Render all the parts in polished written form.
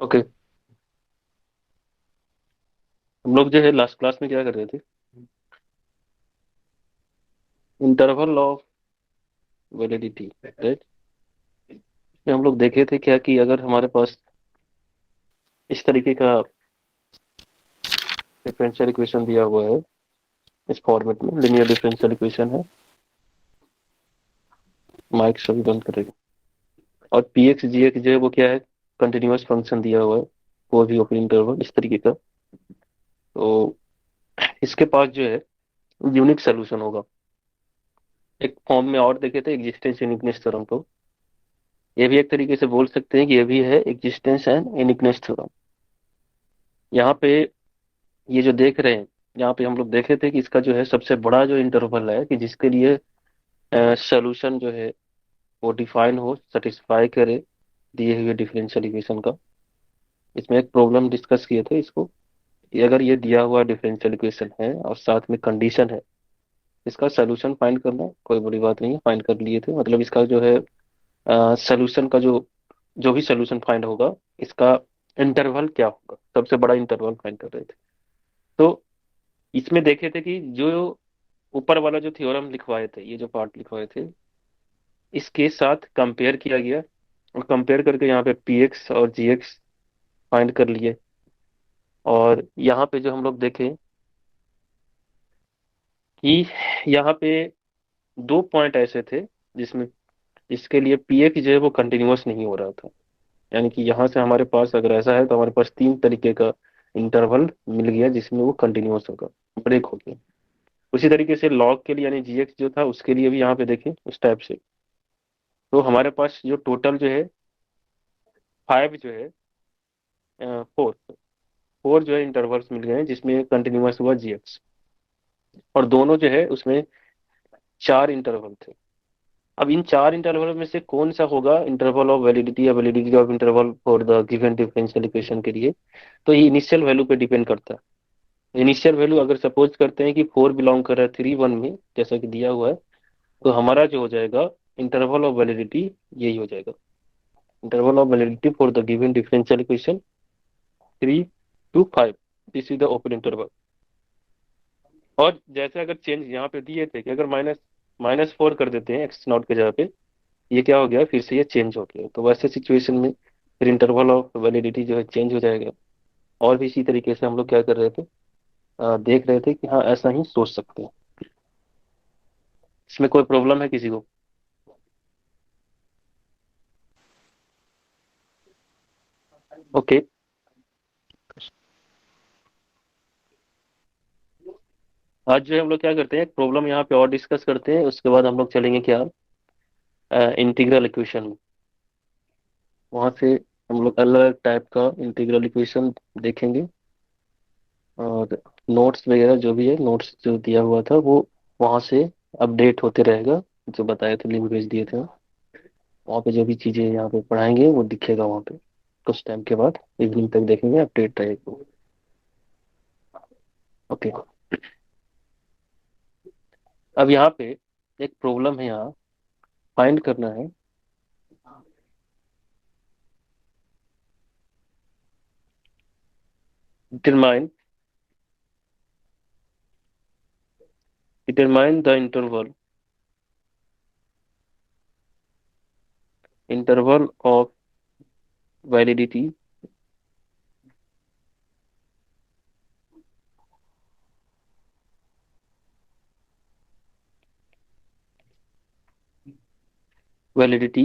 Okay. हम लोग जो है लास्ट क्लास में क्या कर रहे थे? Interval of validity, right. हम लोग देखे थे क्या कि अगर हमारे पास इस तरीके का डिफरेंशियल इक्वेशन दिया हुआ है, इस फॉर्मेट में लिनियर डिफरेंशियल इक्वेशन है। माइक सभी बंद करेगा। और पी एक्स जी एक्स जो है वो क्या है? कंटिन्यूअस फंक्शन दिया हुआ है, वो भी ओपन इंटरवल इस तरीके का। तो इसके पास जो है यूनिक सोल्यूशन होगा। एक फॉर्म में और देखे थे, एग्जिस्टेंस यूनिकनेस थ्योरम को। ये भी एक तरीके से बोल सकते हैं कि ये भी है एग्जिस्टेंस एंड यूनिकनेस थ्योरम। यहाँ पे ये जो देख रहे हैं, यहाँ पे हम लोग देखे थे कि इसका जो है सबसे बड़ा जो इंटरवल है कि जिसके लिए सोल्यूशन जो है वो डिफाइन हो, सेटिस्फाई करे दिए हुए डिफरेंशियल इक्वेशन का। इसमें एक प्रॉब्लम डिस्कस किए थे इसको, कि अगर ये दिया हुआ डिफरेंशियल इक्वेशन है और साथ में कंडीशन है, इसका सोल्यूशन फाइंड करना कोई बड़ी बात नहीं है, फाइंड कर लिए थे। मतलब इसका जो है सोल्यूशन का जो जो भी सोल्यूशन फाइंड होगा, इसका इंटरवल क्या होगा, सबसे बड़ा इंटरवल फाइंड कर रहे थे। तो इसमें देखे थे कि जो ऊपर वाला जो थ्योरम लिखवाए थे, ये जो पार्ट लिखवाए थे, इसके साथ कंपेयर किया गया। और कंपेयर करके यहाँ पे पी एक्स और जी एक्स फाइंड कर लिए। और यहाँ पे जो हम लोग देखें कि यहाँ पे दो पॉइंट ऐसे थे जिसमें इसके लिए पी एक्स जो है वो कंटिन्यूअस नहीं हो रहा था। यानी कि यहाँ से हमारे पास अगर ऐसा है तो हमारे पास तीन तरीके का इंटरवल मिल गया जिसमें वो कंटिन्यूअस होगा, ब्रेक हो गया। उसी तरीके से लॉग के लिए यानी जी एक्स जो था उसके लिए भी यहाँ पे देखें उस टाइप से। तो हमारे पास जो टोटल जो है फाइव जो है, फोर फोर जो है इंटरवल्स मिल गए हैं जिसमें कंटिन्यूअस हुआ जीएक्स। और दोनों जो है उसमें चार इंटरवल थे। अब इन चार इंटरवल में से कौन सा होगा इंटरवल ऑफ वैलिडिटी या validity of interval for the given differential equation के लिए? तो ये इनिशियल वैल्यू पे डिपेंड करता है। इनिशियल वैल्यू अगर सपोज करते हैं कि फोर बिलोंग कर रहा है थ्री वन में, जैसा कि दिया हुआ है, तो हमारा जो हो जाएगा इंटरवल ऑफ वैलिडिटी यही हो जाएगा। Interval of validity for the given differential equation 3 to 5, this is the open interval. और जैसे अगर चेंज यहाँ पे दिए थे कि अगर माइनस माइनस फोर कर देते हैं एक्स नॉट के जगह पे, ये क्या हो गया, फिर से ये चेंज हो गया। तो वैसे सिचुएशन में फिर इंटरवल ऑफ वैलिडिटी जो है चेंज हो जाएगा। और भी इसी तरीके से हम लोग क्या कर रहे थे, देख रहे थे कि हाँ ऐसा ही सोच सकते हैं। इसमें कोई प्रॉब्लम है किसी को? ओके। आज जो है हम लोग क्या करते हैं, एक प्रॉब्लम यहाँ पे और डिस्कस करते हैं, उसके बाद हम लोग चलेंगे क्या, इंटीग्रल इक्वेशन में। वहां से हम लोग अलग अलग टाइप का इंटीग्रल इक्वेशन देखेंगे। और नोट्स वगैरह जो भी है, नोट्स जो दिया हुआ था वो वहां से अपडेट होते रहेगा। जो बताए थे, लिंक भेज दिए थे, वहाँ पे जो भी चीजें यहाँ पे पढ़ाएंगे वो दिखेगा वहाँ पे। कुछ टाइम के बाद इवनिंग तक देखेंगे, अपडेट रहेगा। ओके। अब यहाँ पे एक प्रॉब्लम है, यहाँ फाइंड करना है determine determine the interval of validity validity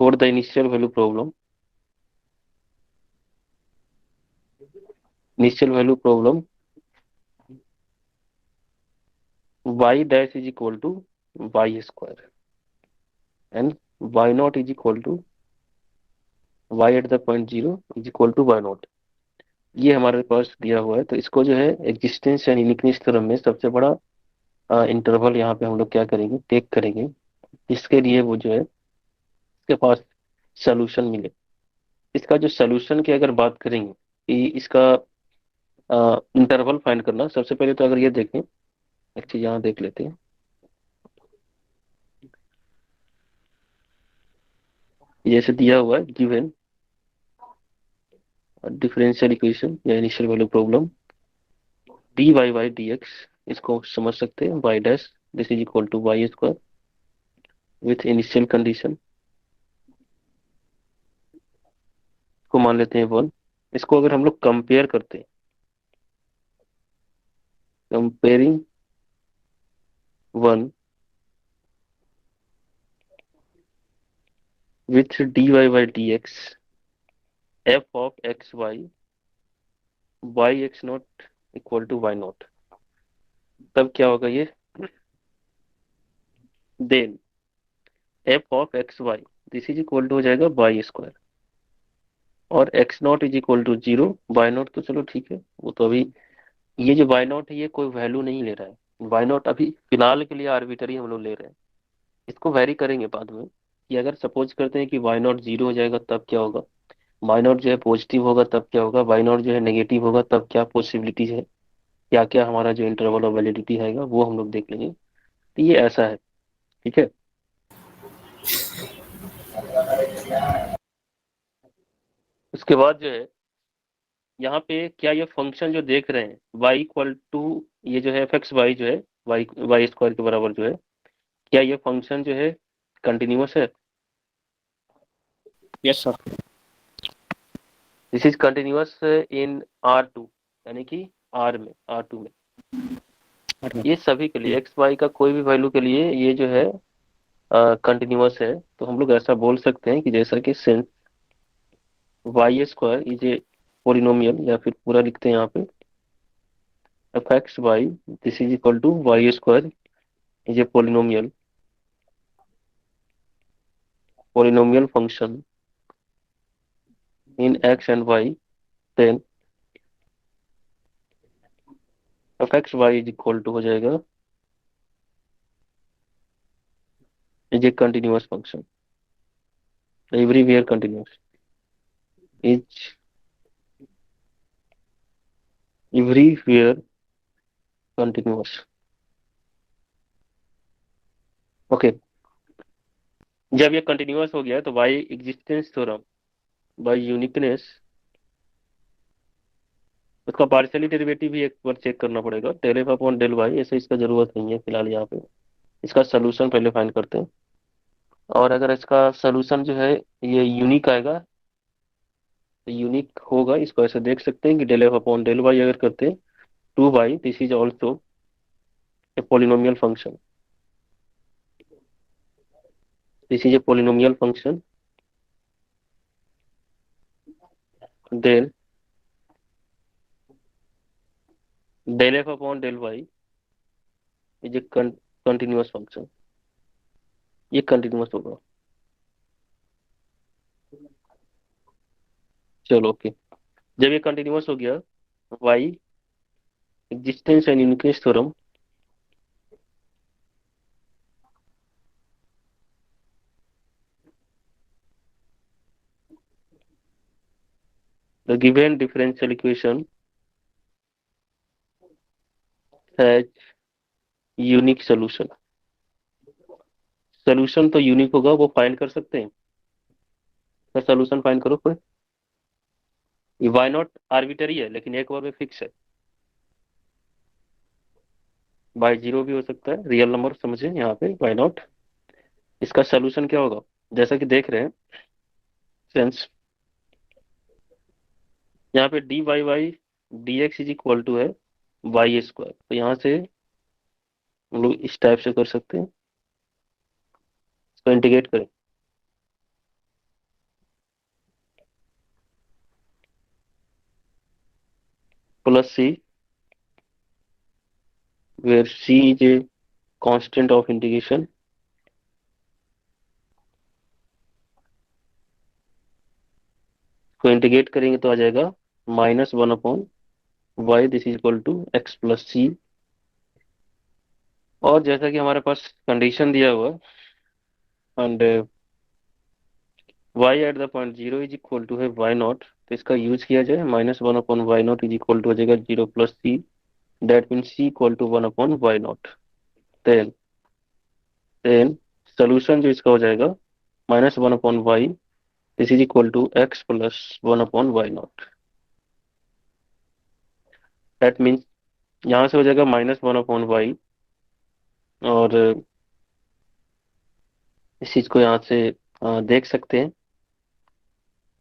for the initial value problem. Initial value problem y dash is equal to y square and y not is equal to y at the point zero is equal to y not. ये हमारे पास दिया हुआ है। तो इसको जो है existence यानी यूनिकनेस थ्योरम में सबसे बड़ा इंटरवल यहाँ पे हम लोग क्या करेंगे, टेक करेंगे। इसके लिए वो जो है इसके पास सोल्यूशन मिले। इसका जो सोल्यूशन की अगर बात करेंगे कि इसका इंटरवल फाइंड करना, सबसे पहले तो अगर ये देखें, एक चीज यहाँ देख लेते हैं। जैसे दिया हुआ है गिवन डिफरेंशियल इक्वेशन या initial value problem, d y by d x, इसको समझ सकते हैं y dash this is equal to y square with initial condition को मान लेते हैं 1। इसको अगर हम लोग कंपेयर करते हैं, comparing 1 with d y by d x f of x y x not equal to y not, तब क्या होगा ये, then f of x y this is equal to हो जाएगा वाई स्क्वायर, और x not is equal to 0, y not तो चलो ठीक है, वो तो अभी ये जो वाई नॉट है ये कोई वैल्यू नहीं ले रहा है, वाई नॉट अभी फिलहाल के लिए आर्बिटरी हम लोग ले रहे हैं, इसको वेरी करेंगे बाद में कि अगर सपोज करते हैं कि वाई नॉट 0 हो जाएगा तब क्या होगा, वाई नॉट जो है पॉजिटिव होगा तब क्या होगा, वाई नॉट जो है नेगेटिव होगा तब क्या पॉसिबिलिटीज है, क्या क्या हमारा जो इंटरवल ऑफ वैलिडिटी है वो हम लोग देख लेंगे। तो ये ऐसा है, ठीक है। उसके बाद जो है यहाँ पे क्या ये फंक्शन जो देख रहे हैं y इक्वल टू, ये जो है एफ एक्स वाई जो है वाई वाई स्क्वायर के बराबर जो है, क्या ये फंक्शन जो है कंटिन्यूअस है, yes sir. This is continuous in R2, यानी कि R2 में, ये सभी के लिए एक्स वाई का कोई भी वैल्यू के लिए ये जो है कंटिन्यूअस है। तो हम लोग ऐसा बोल सकते हैं कि जैसा कि since y square is a polynomial, या फिर पूरा लिखते हैं यहाँ पे f x y this is equal to y square is a polynomial function in x and y, then f x y is equal to हो जाएगा is a continuous function, everywhere continuous, is everywhere continuous. Okay, जब ये continuous हो गया तो by existence theorem, by uniqueness, उसका partially derivative भी एक बार चेक करना पड़ेगा, del f upon del y, ऐसे इसका जरूरत नहीं है फिलहाल यहाँ पे, इसका सोल्यूशन पहले फाइंड करते हैं। और अगर इसका सोल्यूशन जो है ये यूनिक आएगा, तो यूनिक होगा, इसको ऐसे देख सकते हैं कि del f upon del y अगर करते हैं 2 by this is also a polynomial function, this is a polynomial function, then del f upon del y is a continuous function, ये कंटिन्यूअस होगा। चलो ओके, जब ये कंटिन्यूअस हो गया, by existence and uniqueness theorem, the given differential equation has unique solution, solution तो unique होगा, वो फाइंड कर सकते हैं, तो सोल्यूशन फाइंड करो कोई, ये वाई नॉट आर्बिटरी है लेकिन एक बार में फिक्स है, बाई 0 भी हो सकता है, रियल नंबर समझे यहाँ पे वाई नॉट, इसका सोल्यूशन क्या होगा, जैसा कि देख रहे हैं सेंस, यहाँ पे d y y d x is equal to है वाई स्क्वायर, तो यहाँ से हम लोग इस टाइप से कर सकते हैं, इसको इंटीग्रेट करें, plus c where c is a constant of integration, को इंटीग्रेट करेंगे तो आ जाएगा -1 upon y this is equal to x plus c, और जैसा कि हमारे पास कंडीशन दिया हुआ and y at the point 0 is equal to है वाई नॉट, तो इसका यूज किया जाए, -1 upon y not is equal to हो जाएगा 0 plus c, that mean c equal to 1 upon y not, then then solution जो इसका हो जाएगा -1 upon y this is equal to x plus 1 upon y not. That means यहाँ से हो जाएगा -1/y। और इस चीज को यहाँ से देख सकते हैं,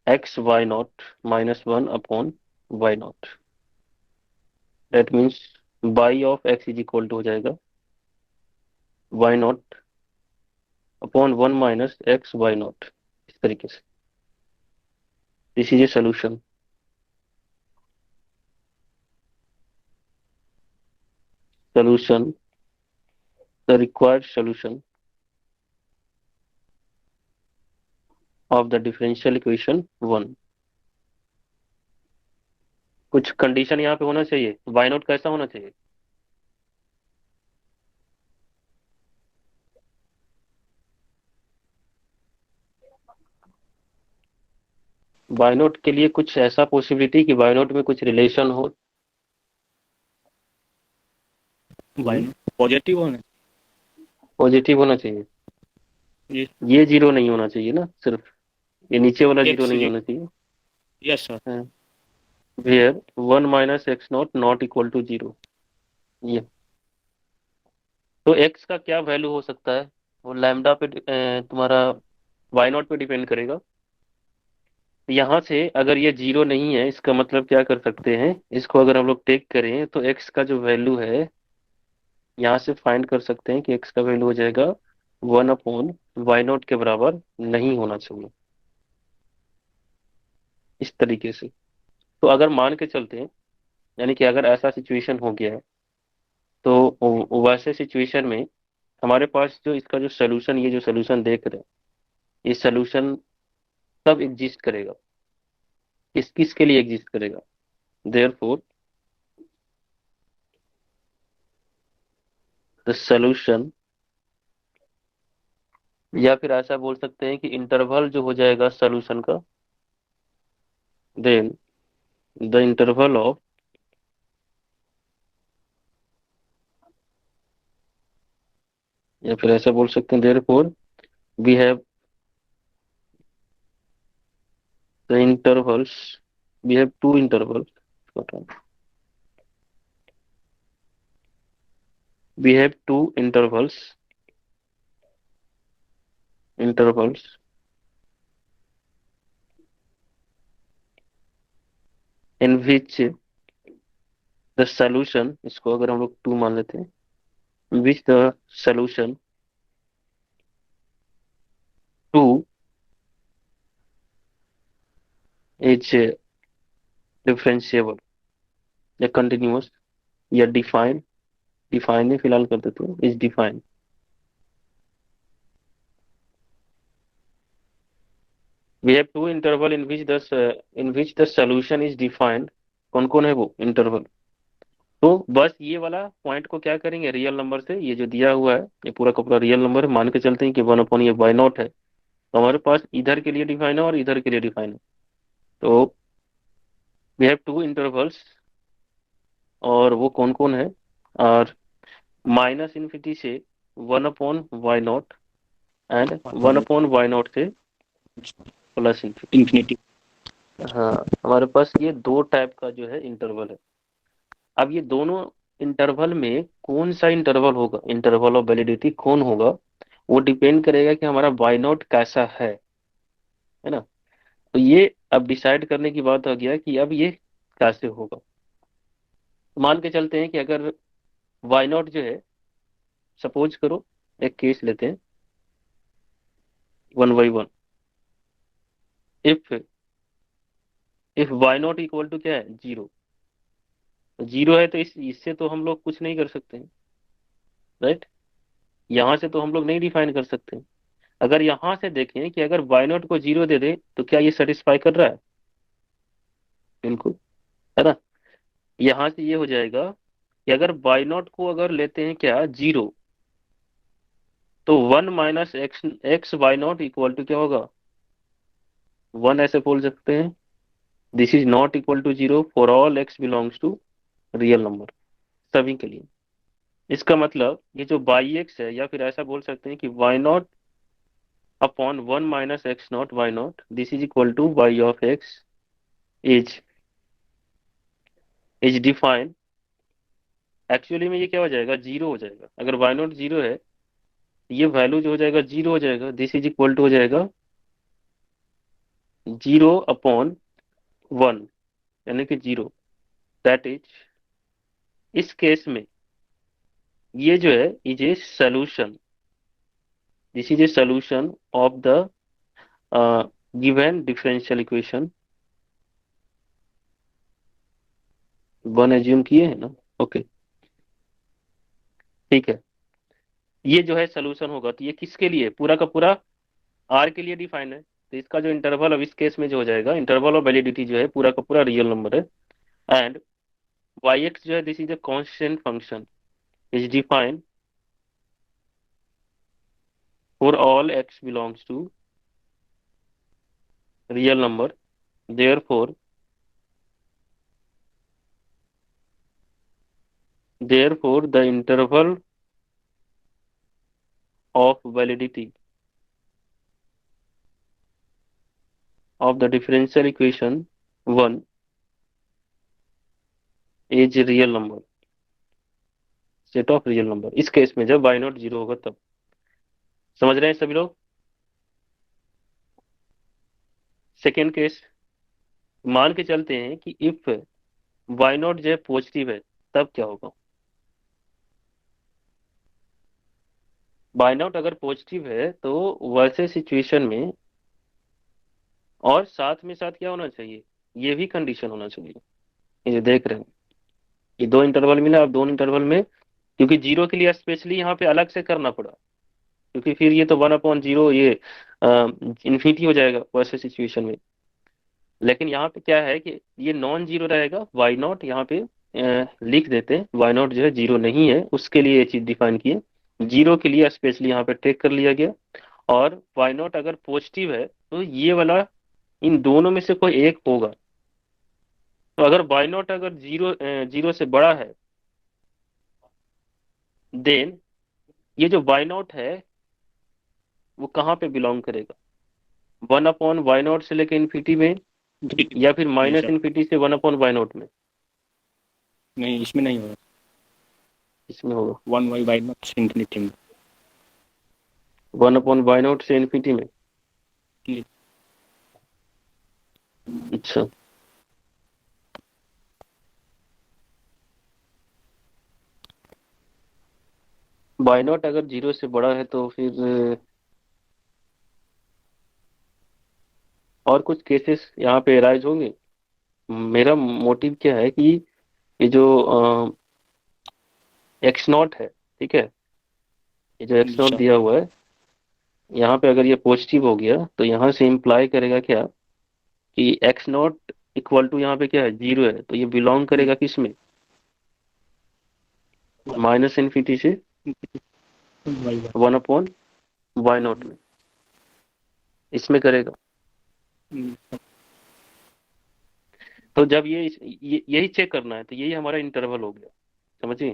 x y0 -1/y0। That means y of x is equal to हो जाएगा y0/1 -x y0, इस तरीके से। This is a solution. Solution, the required solution of the differential equation 1। कुछ कंडीशन यहाँ पे होना चाहिए। वाई नॉट कैसा होना चाहिए? वाई नॉट के लिए कुछ ऐसा पॉसिबिलिटी कि वाई नॉट में कुछ रिलेशन हो। वाई पॉजिटिव होने। पॉजिटिव होना चाहिए। ये ये जीरो नहीं होना चाहिए ना, सिर्फ ये नीचे वाला जीरो एक्स नहीं जी। होना चाहिए। Yes sir. Where 1 -x0 not equal to zero. ये तो x का क्या वैल्यू हो सकता है? वो लैम्डा पे तुम्हारा वाई नॉट पे डिपेंड करेगा। यहाँ से अगर ये जीरो नहीं है, इसका मतलब क्या कर सकते हैं, इसको अगर हम लोग टेक करें तो x का जो वैल्यू है यहाँ से फाइंड कर सकते हैं कि x का वैल्यू हो जाएगा 1/y0 के बराबर नहीं होना चाहिए, इस तरीके से। तो अगर मान के चलते हैं, यानी कि अगर ऐसा सिचुएशन हो गया है, तो वैसे सिचुएशन में हमारे पास जो इसका जो सोल्यूशन, ये जो सोल्यूशन देख रहे हैं, ये सोल्यूशन तब एग्जिस्ट करेगा, किस किस के लिए एग्जिस्ट करेगा? देयरफॉर द सोल्यूशन, या फिर ऐसा बोल सकते हैं कि इंटरवल जो हो जाएगा सोल्यूशन का, देन द इंटरवल ऑफ, या फिर ऐसा बोल सकते हैं therefore we have the intervals, we have two intervals, we have two intervals in which the solution, इसको अगर हम लोग टू मान लेते हैं, which the solution two is differentiable या continuous या डिफाइन, डिफाइन ही फिलहाल कर देते हैं, is define. we have two interval in which the solution is defined। कौन कौन है वो इंटरवल? तो बस ये वाला पॉइंट को क्या करेंगे, रियल नंबर से, ये जो दिया हुआ है ये पूरा का पूरा रियल नंबर है, मान के चलते हैं कि 1/, ये बाय नॉट है, तो हमारे पास इधर के लिए डिफाइन है और इधर के लिए डिफाइन है। तो वी हैव टू इंटरवल्स, और वो कौन कौन है? और -∞ से 1/y0 एंड 1/y0 से +∞। इंफिनिटी। हाँ, हमारे पास ये दो टाइप का जो है इंटरवल है। अब ये दोनों इंटरवल में कौन सा इंटरवल होगा, इंटरवल ऑफ वैलिडिटी कौन होगा, वो डिपेंड करेगा कि हमारा y0 कैसा है ना। तो ये अब डिसाइड करने की बात आ गया कि अब ये कैसे होगा। तो मान के चलते हैं कि अगर y0 जो है, सपोज करो, एक केस लेते हैं 1/1। If if y0 equal to क्या है, जीरो। जीरो है तो इससे तो हम लोग कुछ नहीं कर सकते हैं, राइट। यहाँ से तो हम लोग नहीं डिफाइन कर सकते। अगर यहाँ से देखें कि अगर y0 को जीरो दे दे तो क्या ये सेटिस्फाई कर रहा है? बिल्कुल, है ना। यहाँ से ये हो जाएगा कि अगर y0 को अगर लेते हैं क्या, जीरो, तो 1 -x इक्वल टू क्या होगा, 1 ऐसे बोल सकते हैं। This is not equal to zero for all x belongs to real number, सभी के लिए। इसका मतलब ये जो बाई एक्स है, या फिर ऐसा बोल सकते हैं कि y0/1 -x0 y0, this is equal to y of x is is defined actually में ये क्या हो जाएगा, जीरो हो जाएगा। अगर वाई नॉट जीरो है, ये वैल्यू जो हो जाएगा जीरो हो जाएगा। दिस इज इक्वल टू हो जाएगा जीरो अपॉन वन, यानी कि जीरो। दैट इज, इस केस में ये जो है is a solution, this is a solution of the given differential equation. One assume किए है ना? ओके, ठीक है। ये जो है सोल्यूशन होगा, तो ये किसके लिए, पूरा का पूरा आर के लिए डिफाइन है। तो इसका जो इंटरवल अब इस केस में जो हो जाएगा, इंटरवल ऑफ वैलिडिटी जो है पूरा का पूरा रियल नंबर है। एंड वाई एक्स जो है this is a constant function, is defined for all x belongs to real number. Therefore therefore the interval of validity of the differential equation one is real number, set of real number. इस case में जब why not zero होगा तब। समझ रहे हैं सभी लोग? सेकेंड केस, मान के चलते हैं कि इफ वाई नॉट जो है पॉजिटिव है, तब क्या होगा। वाई नॉट अगर पॉजिटिव है तो वैसे सिचुएशन में, और साथ में साथ क्या होना चाहिए, ये भी कंडीशन होना चाहिए। ये जो देख रहे हैं, ये दो इंटरवल मिला, अब दोनों इंटरवल में, क्योंकि जीरो के लिए स्पेशली यहाँ पे अलग से करना पड़ा, क्योंकि फिर ये तो वन अपॉन जीरो, ये इन्फिनिटी हो जाएगा वैसे सिचुएशन में। लेकिन यहाँ पे क्या है कि ये नॉन जीरो रहेगा, वाई नॉट यहाँ पे लिख देते हैं, वाई नॉट जो है जीरो नहीं है, उसके लिए ये चीज डिफाइन किए। जीरो के लिए स्पेशली यहाँ पे टेक कर लिया गया। और वाई नॉट अगर पॉजिटिव है तो ये वाला इन दोनों में से कोई एक होगा। तो अगर वाई नॉट अगर जीरो से बड़ा है, देन ये जो वाई नॉट है वो कहाँ पे बिलोंग करेगा, वन अपॉन वाई नॉट से लेकर इन्फिनिटी में, या फिर जी माइनस सर। इन्फिनिटी से वन अपॉन वाई नॉट में। नहीं, इसमें नहीं होगा। इसमें होगा one y by not infinity में। वन अपॉन वाई नॉट से इन्फिनिटी में। जी। अच्छा, वाई नॉट अगर जीरो से बड़ा है तो फिर और कुछ केसेस यहाँ पे राइज होंगे। मेरा मोटिव क्या है कि ये जो एक्स नॉट है, ठीक है, ये जो एक्स जी नॉट सर। दिया हुआ है, यहाँ पे अगर ये पॉजिटिव हो गया तो यहाँ से इम्प्लाई करेगा क्या, कि एक्स नॉट इक्वल टू यहाँ पे क्या है, जीरो है, तो ये बिलोंग करेगा किस में, माइनस इन्फिनिटी से y by. One upon y not में, इसमें करेगा। तो जब यही चेक करना है, तो यही हमारा इंटरवल हो गया। समझिए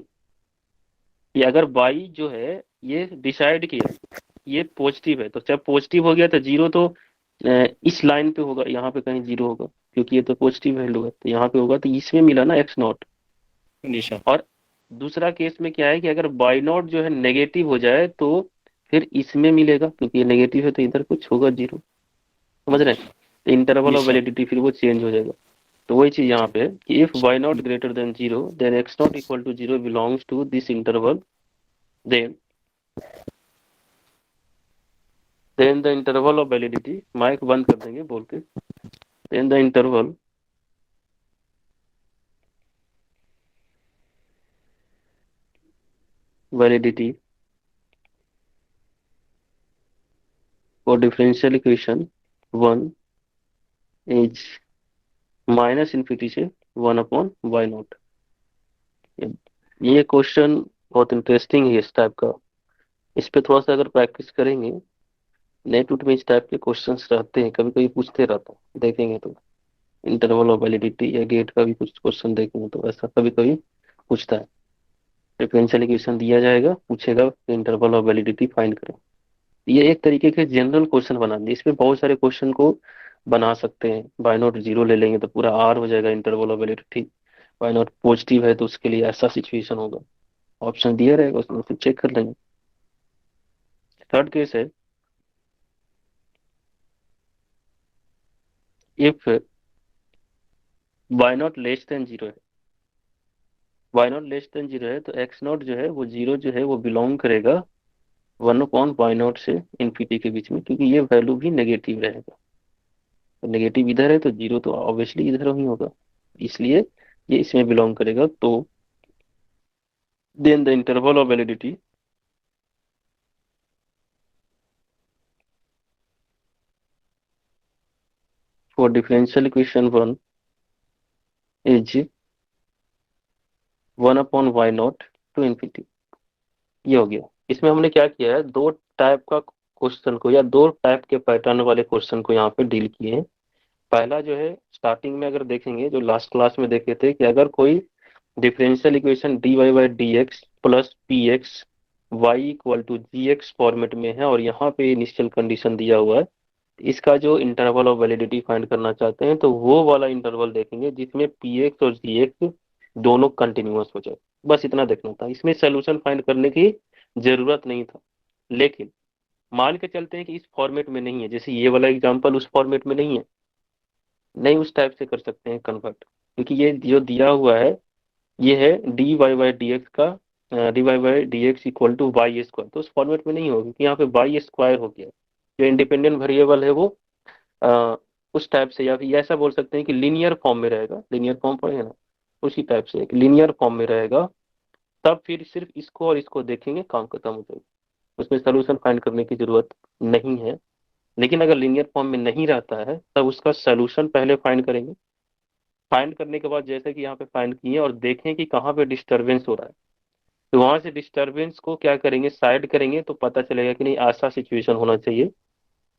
कि अगर y जो है, ये डिसाइड किया ये पॉजिटिव है, तो जब पॉजिटिव हो गया तो जीरो तो इस लाइन पे होगा, यहाँ पे कहीं जीरो होगा, क्योंकि ये तो पॉजिटिव वैल्यू है, तो यहाँ पे होगा, तो इसमें मिला ना एक्स नॉट। Ji sir. और दूसरा केस में क्या है कि अगर बाई नॉट जो है नेगेटिव हो जाए तो फिर इसमें मिलेगा, क्योंकि ये नेगेटिव है तो इधर कुछ होगा जीरो। समझ रहे हैं? तो इंटरवल जी ऑफ सर। वैलिडिटी फिर वो चेंज हो जाएगा। तो वही चीज यहाँ पे है कि if y not greater than zero then x not equal to zero belongs to this interval, then the interval of validity, mic बंद कर देंगे बोल के, then the interval validity for differential equation one is minus infinity से one upon y not. ये question बहुत interesting है इस टाइप का। इस पे थोड़ा सा अगर प्रैक्टिस करेंगे, नेट उट में इस टाइप के क्वेश्चंस रहते हैं, कभी कभी पूछते रहता है, देखेंगे तो। इंटरवल ऑफ वैलिडिटी या गेट का भी कुछ क्वेश्चन देखेंगे तो ऐसा कभी कभी पूछता है। डिफरेंशियल इक्वेशन दिया जाएगा, पूछेगा इंटरवल ऑफ वैलिडिटी फाइंड करें। ये एक तरीके के जनरल क्वेश्चन बना दिए, इसमें बहुत सारे क्वेश्चन को बना सकते हैं। बाय नॉट जीरो ले लेंगे तो पूरा आर हो जाएगा interval of validity. By not positive है तो उसके लिए ऐसा सिचुएशन होगा। ऑप्शन दिया रहेगा उसमें, फिर चेक कर लेंगे। थर्ड केस है, if y not less than zero है। Y not less than zero है तो एक्स नॉट जो है वो जीरो जो है वो बिलोंग करेगा 1/वाई नॉट से इन्फिनिटी के बीच में, क्योंकि ये वैल्यू भी नेगेटिव रहेगा। तो नेगेटिव इधर है तो जीरो तो ऑब्वियसली इधर ही होगा, इसलिए ये इसमें बिलोंग करेगा। तो then the interval of validity for differential equation one is 1/वाई नॉट टू इन्फिनिटी। ये हो गया। इसमें हमने क्या किया है, दो टाइप का क्वेश्चन को या दो टाइप के पैटर्न वाले क्वेश्चन को यहाँ पे डील किए हैं। पहला जो है, स्टार्टिंग में अगर देखेंगे, जो लास्ट क्लास में देखे थे, कि अगर कोई differential equation d y by d x plus p x y equal to g x format में है और यहाँ पे इनिशियल कंडीशन दिया हुआ है, इसका जो इंटरवल ऑफ वैलिडिटी फाइंड करना चाहते हैं तो वो वाला इंटरवल देखेंगे जिसमें पी एक्स और जी एक्स दोनों कंटिन्यूअस हो जाए। बस इतना देखना था, इसमें सोल्यूशन फाइंड करने की जरूरत नहीं था। लेकिन मान के चलते हैं कि इस फॉर्मेट में नहीं है, जैसे ये वाला एग्जांपल उस फॉर्मेट में नहीं है, नहीं उस टाइप से कर सकते हैं कन्वर्ट, क्योंकि ये जो दिया हुआ है ये है d y by d x का, d y by d x equal to y square, तो उस फॉर्मेट में नहीं होगा क्योंकि यहाँ पे वाई स्क्वायर हो गया। जो इंडिपेंडेंट वेरिएबल है वो अ, उस टाइप से, या फिर ऐसा बोल सकते हैं कि लीनियर फॉर्म में रहेगा। लीनियर फॉर्म पढ़े हैं ना, उसी टाइप से एक लीनियर फॉर्म में रहेगा। तब फिर सिर्फ इसको और इसको देखेंगे, काम खत्म हो जाएगा, उसमें सोल्यूशन फाइंड करने की जरूरत नहीं है। लेकिन अगर लीनियर फॉर्म में नहीं रहता है तब उसका सोल्यूशन पहले फाइंड करेंगे। फाइंड करने के बाद जैसे कि यहाँ पे फाइंड किए और देखें कि कहाँ पे डिस्टरबेंस हो रहा है, तो वहां से डिस्टरबेंस को क्या करेंगे, साइड करेंगे, तो पता चलेगा कि नहीं ऐसा सिचुएशन होना चाहिए।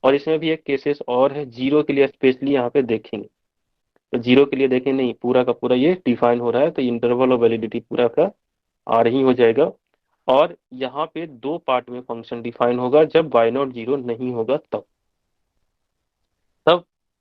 और इसमें भी एक केसेस और है, जीरो के लिए स्पेशली यहाँ पे देखेंगे। तो जीरो के लिए देखें, नहीं पूरा का पूरा ये डिफाइन हो रहा है तो इंटरवल ऑफ वैलिडिटी पूरा का आर ही हो जाएगा। और यहाँ पे दो पार्ट में फंक्शन डिफाइन होगा, जब वाई नॉट जीरो नहीं होगा तब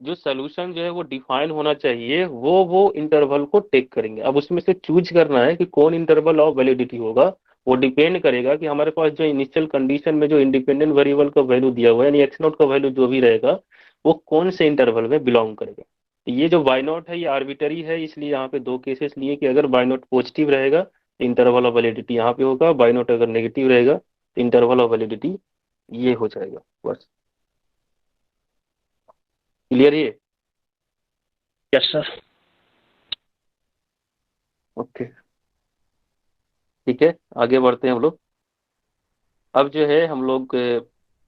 जो सोल्यूशन जो है वो डिफाइन होना चाहिए, वो इंटरवल को टेक करेंगे। अब उसमें से चूज करना है कि कौन इंटरवल ऑफ वैलिडिटी होगा। वो डिपेंड करेगा कि हमारे पास जो इनिशियल कंडीशन में जो इंडिपेंडेंट वेरिएबल का वैल्यू दिया हुआ है, यानी एक्स नॉट का वैल्यू जो भी रहेगा वो कौन से इंटरवल में बिलोंग करेगा। तो ये जो वाई नॉट है ये आर्बिटरी है, इसलिए यहाँ पे दो केसेस लिए कि अगर वाई नॉट पॉजिटिव रहेगा तो इंटरवल ऑफ वैलिडिटी यहाँ पे होगा, वाई नॉट अगर नेगेटिव रहेगा तो इंटरवल ऑफ वैलिडिटी ये हो जाएगा। बस क्लियर है। Yes sir. ओके, ठीक है, आगे बढ़ते हैं हम लोग। अब जो है हम लोग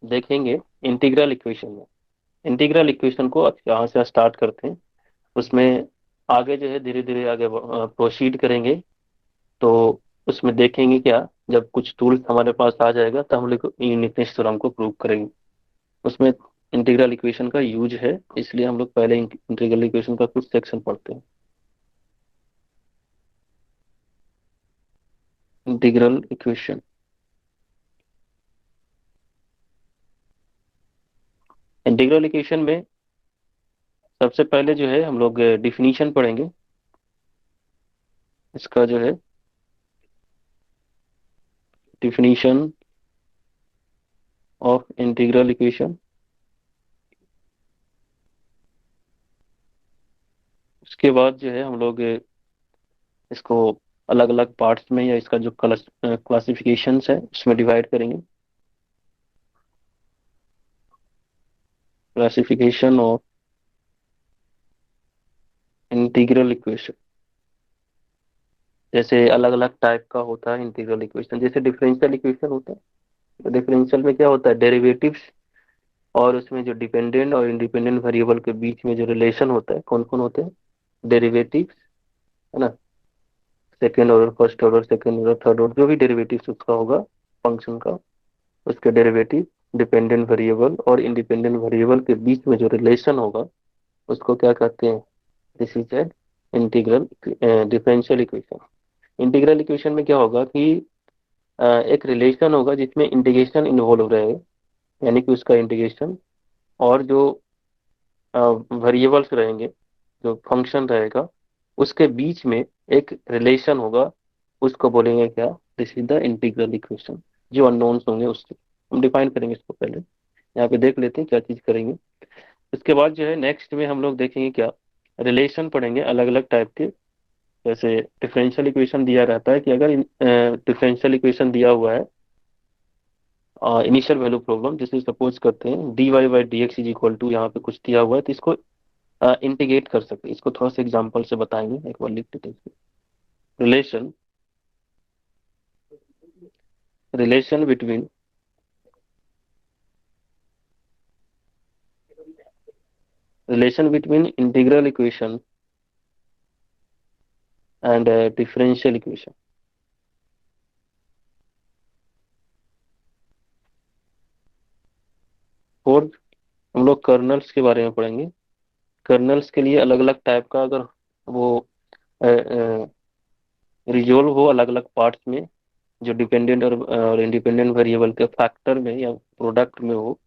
देखेंगे इंटीग्रल इक्वेशन में। इंटीग्रल इक्वेशन को यहाँ से स्टार्ट करते हैं, उसमें आगे जो है धीरे धीरे आगे प्रोसीड करेंगे। तो उसमें देखेंगे क्या, जब कुछ टूल्स हमारे पास आ जाएगा तो हम लोग यूनिटनेस थ्योरम को प्रूव करेंगे। उसमें इंटीग्रल इक्वेशन का यूज है, इसलिए हम लोग पहले इंटीग्रल इक्वेशन का कुछ सेक्शन पढ़ते हैं। इंटीग्रल इक्वेशन, इंटीग्रल इक्वेशन में सबसे पहले जो है हम लोग डिफिनीशन पढ़ेंगे इसका, जो है डिफिनीशन ऑफ इंटीग्रल इक्वेशन। उसके बाद जो है हम लोग इसको अलग अलग पार्ट्स में या इसका जो क्लासिफिकेशन है उसमें डिवाइड करेंगे। क्लासिफिकेशन ऑफ इंटीग्रल इक्वेशन, जैसे अलग अलग टाइप का होता है इंटीग्रल इक्वेशन। जैसे डिफरेंशियल इक्वेशन होता है, तो डिफरेंशियल में क्या होता है, डेरिवेटिव्स और उसमें जो डिपेंडेंट और इंडिपेंडेंट वेरिएबल के बीच में जो रिलेशन होता है, कौन कौन होते हैं, डेरिवेटिव्स, है ना, second order, first order, second order, third order, जो भी डेरिवेटिव्स उसका होगा फंक्शन का, उसके डेरिवेटिव, डिपेंडेंट वेरिएबल और इंडिपेंडेंट वेरिएबल के बीच में जो रिलेशन होगा उसको क्या कहते हैं, this is an integral differential equation. Integral equation में क्या होगा कि एक रिलेशन होगा जिसमें इंटीग्रेशन इन्वॉल्व रहेगा, यानी कि उसका इंटीग्रेशन और जो वेरिएबल्स रहेंगे, जो फंक्शन रहेगा, उसके बीच में एक रिलेशन होगा, उसको बोलेंगे क्या, this is the integral equation. जो अननोन्स होंगे उससे हम डिफाइन करेंगे इसको पहले। यहाँ पे देख लेते हैं क्या चीज करेंगे। इसके बाद जो है नेक्स्ट में हम लोग देखेंगे क्या, रिलेशन पढ़ेंगे अलग अलग टाइप के। जैसे डिफरेंशियल इक्वेशन दिया रहता है कि अगर डिफरेंशियल इक्वेशन दिया हुआ है, इनिशियल वैल्यू प्रॉब्लम, जैसे सपोज करते हैं dy by d x is equal to, यहाँ पे कुछ दिया हुआ है तो इसको इंटीग्रेट कर सकते हैं। इसको थोड़ा सा एग्जांपल से बताएंगे, एक बार लिख देते हैं। Relation relation between relation between integral equation and differential equation. और हम लोग कर्नल्स के बारे में पढ़ेंगे। कर्नल्स के लिए अलग अलग टाइप का, अगर वो रिजोल्व हो अलग अलग पार्ट्स में, जो डिपेंडेंट और इंडिपेंडेंट वेरिएबल के फैक्टर में या प्रोडक्ट में हो,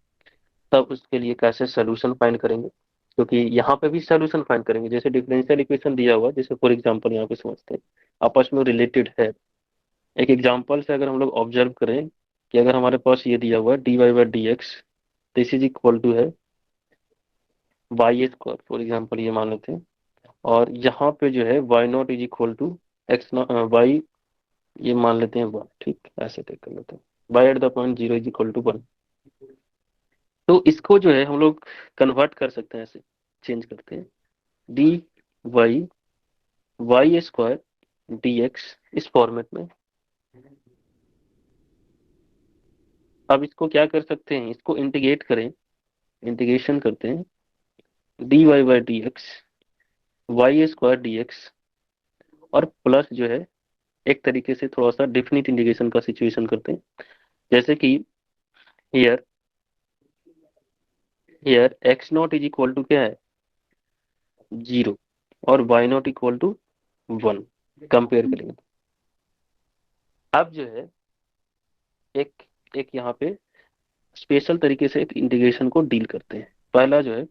तब उसके लिए कैसे सोल्यूशन फाइंड करेंगे। क्योंकि यहाँ पे भी सोल्यूशन फाइंड करेंगे। जैसे डिफरेंशियल इक्वेशन दिया हुआ, जैसे फॉर एग्जांपल यहाँ पे समझते हैं आपस में रिलेटेड है। एक एग्जांपल से अगर हम लोग ऑब्जर्व करें कि अगर हमारे पास ये दिया हुआ है d y by d x, this is equal to है वाई स्क्वायर, फॉर एग्जाम्पल ये मान लेते हैं। और यहाँ पे जो है y not is equal to x y, ये मान लेते हैं वन, ठीक, ऐसे टेक कर लेते हैं। Y at the point zero is equal to one. तो इसको जो है हम लोग कन्वर्ट कर सकते हैं, ऐसे चेंज करते हैं, d y y square d x, इस फॉर्मेट में। अब इसको क्या कर सकते हैं, इसको इंटीग्रेट करें, इंटीग्रेशन करते हैं, d y by d x y square d x, और प्लस जो है एक तरीके से थोड़ा सा डिफिनिट इंटीग्रेशन का सिचुएशन करते हैं। जैसे कि here here x not is equal to क्या है, जीरो, और y not equal to one, compare करेंगे। अब जो है एक एक यहाँ पे स्पेशल तरीके से एक इंटीग्रेशन को डील करते हैं। पहला जो है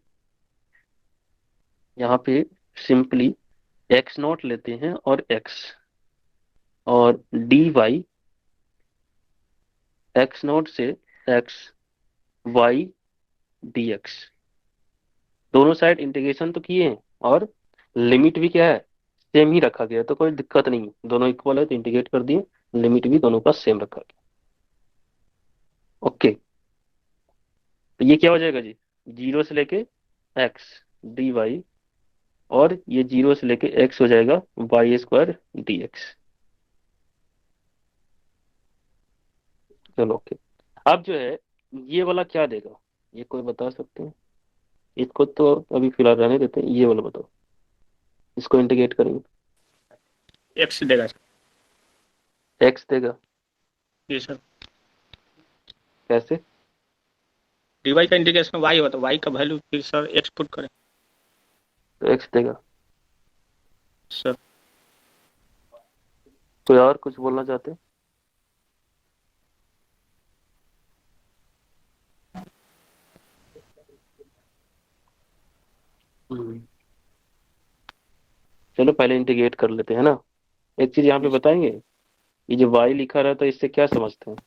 यहाँ पे सिंपली एक्स नॉट लेते हैं और एक्स, और डी वाई एक्स नॉट से एक्स वाई डी एक्स, दोनों साइड इंटीग्रेशन तो किए हैं, और लिमिट भी क्या है, सेम ही रखा गया है, तो कोई दिक्कत नहीं है। दोनों इक्वल है तो इंटीग्रेट कर दिए, लिमिट भी दोनों का सेम रखा गया। ओके, तो ये क्या हो जाएगा जी, जीरो से लेके एक्स डी वाई, और ये जीरो से लेके एक्स हो जाएगा वाई स्क्वायर डी एक्स। चलो ओके। अब जो है ये वाला क्या देगा, ये कोई बता सकते हैं? इसको तो अभी फिलहाल रहने देते हैं, ये वाला बताओ। इसको इंटीग्रेट करेंगे, एक्स देगा सर। एक्स देगा। जी सर। कैसे? डी वाई का इंटीग्रेशन वाई होता है, वाई का वैल्यू फिर सर एक्स पुट करें। तो एक्स देगा। सर कोई और कुछ बोलना चाहते हैं? हम्म, चलो पहले इंटीग्रेट कर लेते हैं ना। एक चीज यहाँ पे जी सर। बताएंगे, ये जो y लिखा रहता है इससे क्या समझते हैं,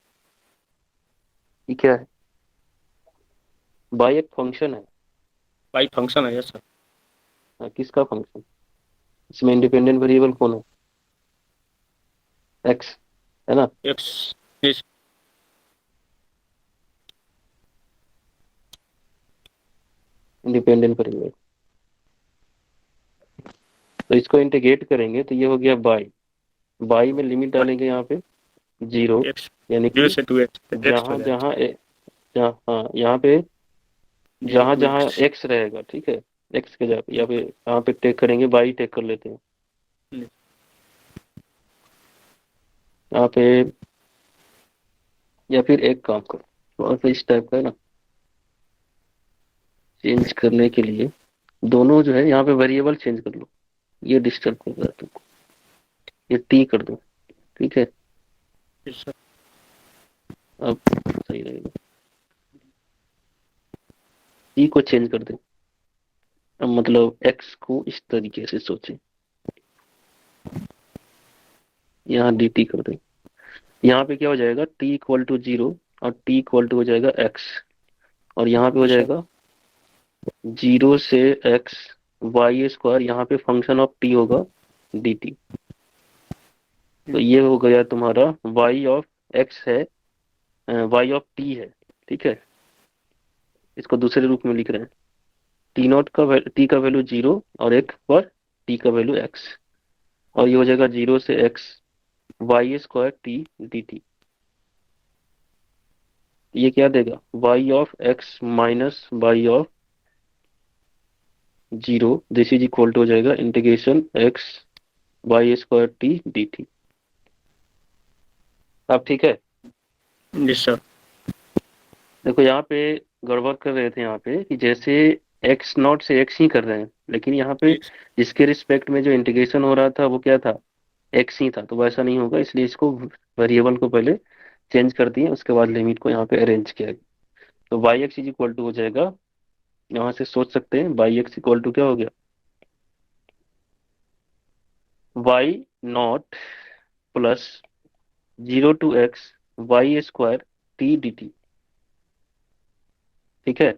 ये क्या है? y एक फंक्शन है। वाई फंक्शन है, यस सर। किसका फंक्शन? इसमें इंडिपेंडेंट वेरिएबल कौन है? x, है ना। एक्स। जी सर। इंडिपेंडेंट वेरिएबल, तो इसको इंटीग्रेट करेंगे तो ये हो गया y में लिमिट डालेंगे यहाँ पे जीरो, एक्स यानी जीरो कि से टू एक्स एक्स हो जहाँ जाएगा। जहाँ जहाँ, हाँ यहाँ पे जीरो जहाँ टू जहाँ एक्स। x रहेगा, ठीक है, x के जगह पे यहाँ पे, यहाँ पे टेक करेंगे y टेक कर लेते हैं यहाँ पे। या फिर एक काम करो, थोड़ा सा इस टाइप का है ना, चेंज करने के लिए दोनों जो है यहाँ पे वेरिएबल चेंज कर लो, ये डिस्टर्ब कर रहा है तुमको, ये टी कर दो, ठीक है। सर। अब सही रहेगा, टी को चेंज कर दे। अब मतलब एक्स को इस तरीके से सोचे, यहाँ डी टी कर दे। यहाँ पे क्या हो जाएगा, t इक्वल टू 0 और t इक्वल टू हो जाएगा x, और यहाँ पे हो जी सर। जाएगा 0 से x वाई स्क्वायर, यहाँ पे फंक्शन ऑफ t होगा dt। तो हम्म, ये हो गया तुम्हारा y ऑफ x है, y ऑफ t है। ठीक है, इसको दूसरे रूप में लिख रहे हैं। टी नॉट का टी का वैल्यू 0 और एक पर टी का वैल्यू x, और ये हो जाएगा 0 से x y square t d t. ये क्या देगा, y of x minus y of 0, this is equal to हो जाएगा integration x y square t d t. अब ठीक है। जी सर। देखो यहाँ पे गड़बड़ कर रहे थे यहाँ पे कि जैसे x नॉट से x ही कर रहे हैं, लेकिन यहाँ पे जी जिसके रिस्पेक्ट में जो इंटीग्रेशन हो रहा था वो क्या था, x ही था। तो वैसा नहीं होगा, इसलिए इसको वेरिएबल को पहले चेंज कर दिए, उसके बाद लिमिट को यहाँ पे अरेंज किया गया। तो y x is equal to हो जाएगा, यहाँ से सोच सकते हैं वाई एक्स इक्वल टू क्या हो गया, y not plus 0 to x y square t d T. ठीक है,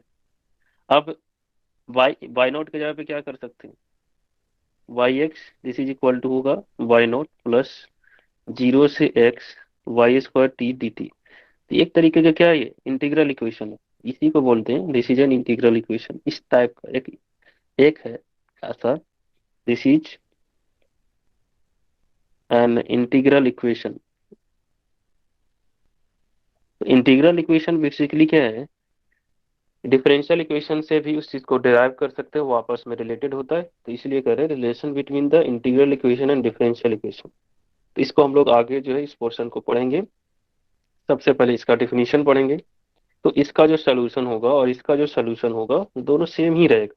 अब वाई नॉट के जगह पे क्या कर सकते हैं, y x this is equal to होगा वाई नॉट प्लस 0 से x y square t d t. तो एक तरीके का क्या है, ये इंटीग्रल इक्वेशन है, इसी को बोलते हैं डिसीजन इंटीग्रल इक्वेशन। इस टाइप का एक एक है ऐसा, this is an integral equation. Integral equation basically क्या है, डिफरेंशियल इक्वेशन से भी उस चीज को डिराइव कर सकते हैं, वो आपस में रिलेटेड होता है। तो इसलिए कह रहे हैं relation between the integral equation and differential equation. तो इसको हम लोग आगे जो है इस पोर्शन को पढ़ेंगे। सबसे पहले इसका डिफिनीशन पढ़ेंगे। तो इसका जो सोल्यूशन होगा और इसका जो सोल्यूशन होगा दोनों सेम ही रहेगा,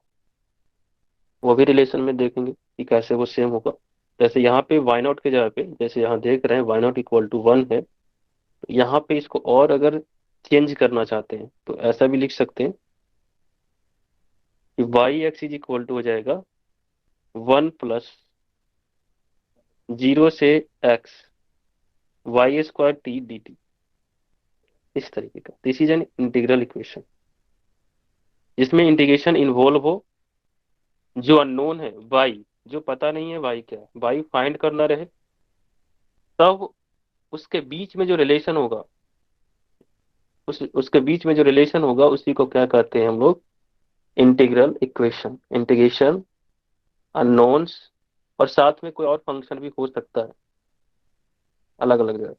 वो भी रिलेशन में देखेंगे कि कैसे वो सेम होगा। जैसे यहाँ पे वाई नॉट के जगह पे, जैसे यहाँ देख रहे हैं वाई नॉट इक्वल टू 1 है, तो यहाँ पे इसको और अगर चेंज करना चाहते हैं तो ऐसा भी लिख सकते हैं कि y x is equal to हो जाएगा 1 प्लस 0 से x y square t d t. इस तरीके का this is an integral equation, जिसमें इंटीग्रेशन इन्वॉल्व हो, जो अननोन है वाई, जो पता नहीं है वाई क्या है, वाई फाइंड करना रहे, तब उसके बीच में जो रिलेशन होगा, उसके बीच में जो रिलेशन होगा उसी को क्या कहते हैं हम लोग, इंटीग्रल इक्वेशन। इंटीग्रेशन अननोन्स, और साथ में कोई और फंक्शन भी हो सकता है अलग अलग जगह,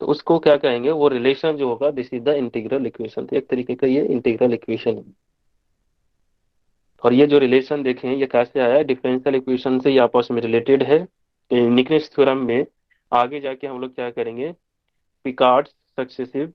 तो उसको क्या कहेंगे, वो रिलेशन जो होगा this is the integral equation. तो एक तरीके का ये इंटीग्रल इक्वेशन है। और ये जो रिलेशन देखें ये कैसे आया है, डिफरेंशियल इक्वेशन से ये आपस में रिलेटेड है। यूनिकनेस थ्योरम में आगे जाके हम लोग क्या करेंगे, पिकार्ड्स सक्सेसिव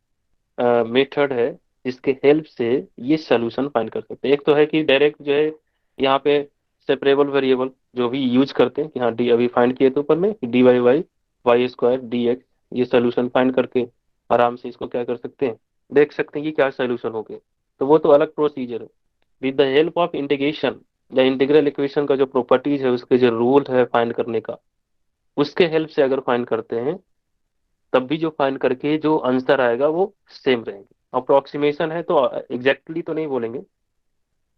मेथड है जिसके हेल्प से ये सोल्यूशन फाइंड कर सकते हैं। एक तो है कि डायरेक्ट जो है यहाँ पे सेपरेबल वेरिएबल जो भी यूज करते हैं कि हाँ डी अभी फाइंड किए थे ऊपर में, d y y y square d x, ये सोल्यूशन फाइंड करके आराम से इसको क्या कर सकते हैं, देख सकते हैं कि क्या सोल्यूशन हो गया। तो वो तो अलग प्रोसीजर है। With the help of integration या इंटीग्रल इक्वेशन का जो प्रॉपर्टीज है, उसके जो रूल है फाइंड करने का, उसके हेल्प से अगर फाइंड करते हैं, तब भी जो फाइंड करके जो आंसर आएगा वो सेम रहेंगे। अप्रोक्सीमेशन है तो एग्जैक्टली तो नहीं बोलेंगे,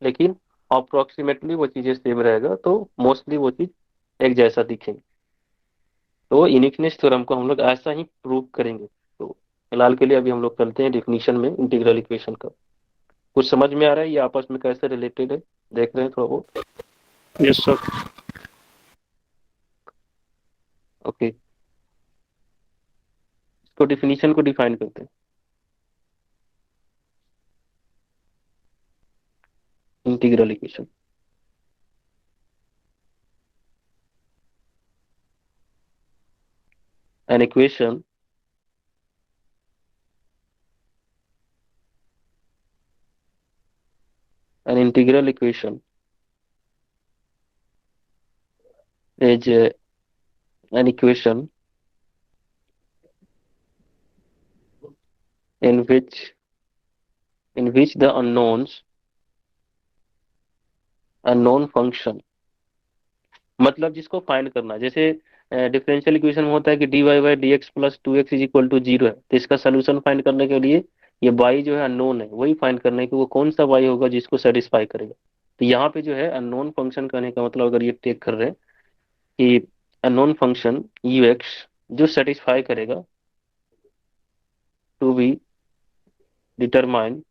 लेकिन अप्रोक्सीमेटली वो चीजें सेम रहेगा, तो मोस्टली वो चीज एक जैसा दिखेंगे। तो यूनिकनेस थ्योरम को हम लोग ऐसा ही प्रूव करेंगे। तो फिलहाल के लिए अभी हम लोग चलते हैं डिफिनीशन में इंटीग्रल इक्वेशन का। कुछ समझ में आ रहा है ये आपस में कैसे रिलेटेड है, देख रहे हैं थोड़ा बहुत। Yes sir. ओके, इसको डिफिनीशन को डिफाइन करते हैं। Integral equation, an equation an integral equation is an equation in which the unknown function मतलब जिसको फाइंड करना है, जैसे डिफरेंशियल इक्वेशन में होता है कि d y by d x plus two x is equal to zero है, तो इसका सोल्यूशन फाइंड करने के लिए ये वाई जो है अननोन है, वही फाइंड करना है कि वो कौन सा वाई होगा जिसको सेटिस्फाई करेगा। तो यहाँ पे जो है अननोन फंक्शन करने का मतलब, अगर ये टेक कर रहे हैं कि अननोन फंक्शन यू एक्स जो सेटिस्फाई करेगा टू बी डिटरमाइन,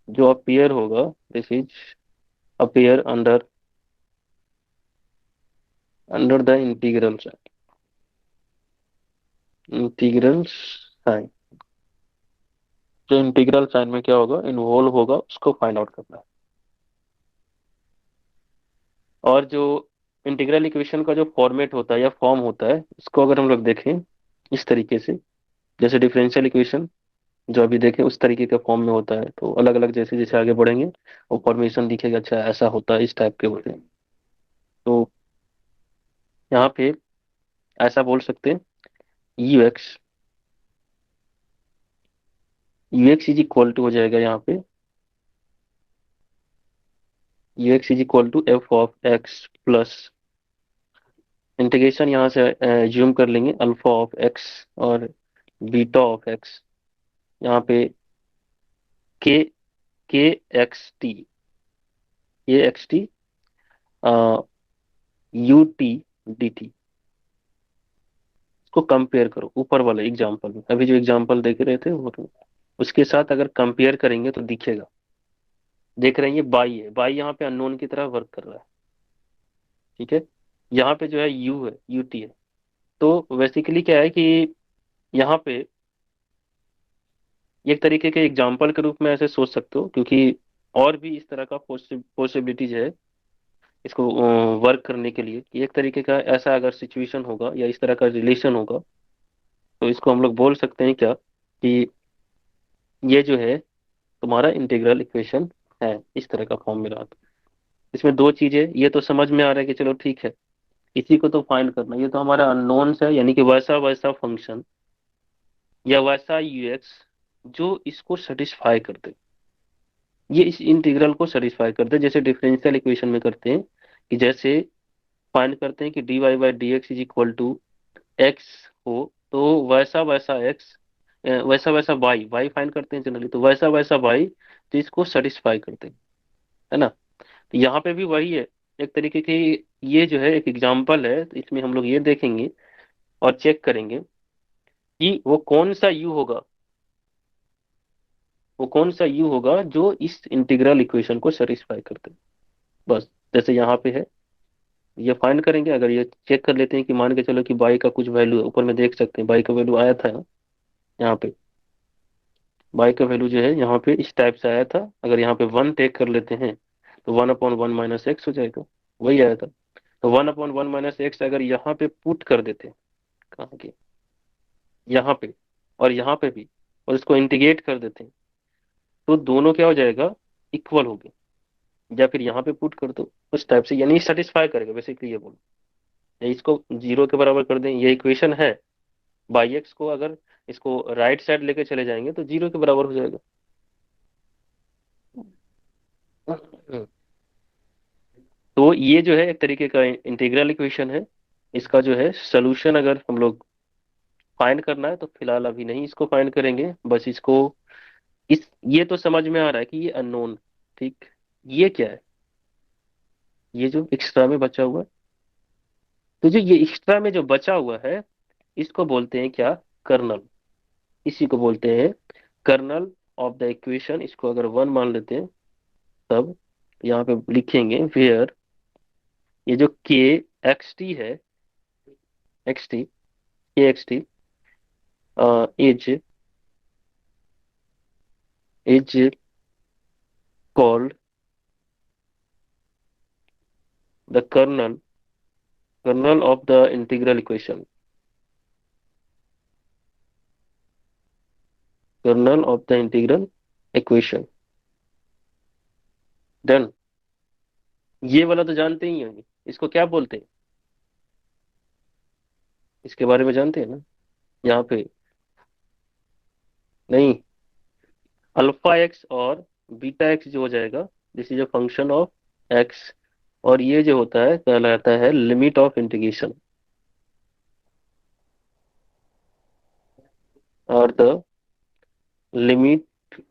जो अपीयर होगा, this is appear under under the integral integral sign. जो इंटीग्रल साइन में क्या होगा इन्वॉल्व होगा उसको फाइंड आउट करना है। और जो इंटीग्रल इक्वेशन का जो फॉर्मेट होता है या फॉर्म होता है, इसको अगर हम लोग देखें इस तरीके से, जैसे डिफरेंशियल इक्वेशन जो अभी देखें उस तरीके के फॉर्म में होता है, तो अलग अलग जैसे जैसे आगे बढ़ेंगे वो फॉर्मेशन दिखेगा, अच्छा ऐसा होता है, इस टाइप के होते हैं। तो यहाँ पे ऐसा बोल सकते हैं you x is equal to हो जाएगा यहाँ पे, u x is equal to F of x plus integration यहाँ से ज्यूम कर लेंगे अल्फा ऑफ एक्स और बीटा ऑफ एक्स, यहाँ पे K K x t, K x T U t d t. इसको कंपेयर करो ऊपर वाले एग्जाम्पल में, अभी जो एग्जाम्पल देख रहे थे वो, उसके साथ अगर कंपेयर करेंगे तो दिखेगा। देख रहे हैं ये बाई है, बाई यहाँ पे अननोन की तरह वर्क कर रहा है, ठीक है। यहाँ पे जो है यू है, यू टी है। तो बेसिकली क्या है कि यहाँ पे एक तरीके के एग्जाम्पल के रूप में ऐसे सोच सकते हो, क्योंकि और भी इस तरह का पॉसिबिलिटीज है इसको वर्क करने के लिए, कि एक तरीके का ऐसा अगर सिचुएशन होगा या इस तरह का रिलेशन होगा, तो इसको हम लोग बोल सकते हैं क्या कि ये जो है तुम्हारा इंटीग्रल इक्वेशन है, इस तरह का फॉर्म में रहा। इसमें दो चीजें, ये तो समझ में आ रहा है कि चलो ठीक है, इसी को तो फाइंड करना, ये तो हमारा अननोन है, यानी कि वैसा वैसा फंक्शन या वैसा यूएक्स जो इसको सेटिस्फाई कर दे, ये इस इंटीग्रल को सेटिस्फाई कर दे, जैसे डिफरेंशियल इक्वेशन में करते हैं कि जैसे फाइंड करते हैं कि d y by d x is equal to x हो, तो वैसा वैसा एक्स, वैसा वैसा वाई, वाई फाइंड करते हैं जनरली, तो वैसा वैसा वाई तो इसको सेटिस्फाई करते हैं, है ना। तो यहाँ पे भी वही है, एक तरीके की, ये जो है एक एग्जाम्पल है, तो इसमें हम लोग ये देखेंगे और चेक करेंगे कि वो कौन सा यू होगा, वो कौन सा यू होगा जो इस इंटीग्रल इक्वेशन को सेटिस्फाई करते हैं। बस जैसे यहाँ पे है, ये फाइंड करेंगे, अगर ये चेक कर लेते हैं कि मान के चलो कि बाई का कुछ वैल्यू है, ऊपर में देख सकते हैं बाई का वैल्यू आया था यहाँ पे, बाई का वैल्यू जो है यहाँ पे इस टाइप से आया था, अगर यहाँ पे वन टेक कर लेते हैं तो one upon one minus x हो जाएगा, वही आया था। तो one upon one minus x अगर यहाँ पे पुट कर देते हैं, कहाँ के, यहाँ पे और यहाँ पे भी, और इसको इंटीग्रेट कर देते हैं, तो दोनों क्या हो जाएगा, इक्वल हो गए। या फिर यहाँ पे पुट कर दो उस टाइप से, यानी सेटिस्फाई करेगा, बेसिकली ये बोलो, या इसको जीरो के बराबर कर दें, ये इक्वेशन है, बाई एक्स को अगर इसको राइट साइड लेके चले जाएंगे तो जीरो के बराबर हो जाएगा। तो ये जो है एक तरीके का इंटीग्रल इक्वेशन है, इसका जो है सोल्यूशन अगर हम लोग फाइंड करना है तो फिलहाल अभी नहीं इसको फाइंड करेंगे, बस इसको, इस ये तो समझ में आ रहा है कि ये अननोन, ठीक। ये क्या है, ये जो एक्स्ट्रा में बचा हुआ है, तो जो ये एक्स्ट्रा में जो बचा हुआ है इसको बोलते हैं क्या, कर्नल। इसी को बोलते हैं कर्नल ऑफ द इक्वेशन। इसको अगर वन मान लेते हैं तब यहाँ पे लिखेंगे वेयर, ये जो के एक्स टी है, x t, K x t is called the kernel of the integral equation, kernel of the integral equation. Done. ये वाला तो जानते ही होंगे, इसको क्या बोलते हैं, इसके बारे में जानते हैं ना, यहाँ पे नहीं, अल्फा एक्स और बीटा एक्स जो हो जाएगा, this is a function of x और ये जो होता है कहलाता है लिमिट ऑफ इंटीग्रेशन, और the limit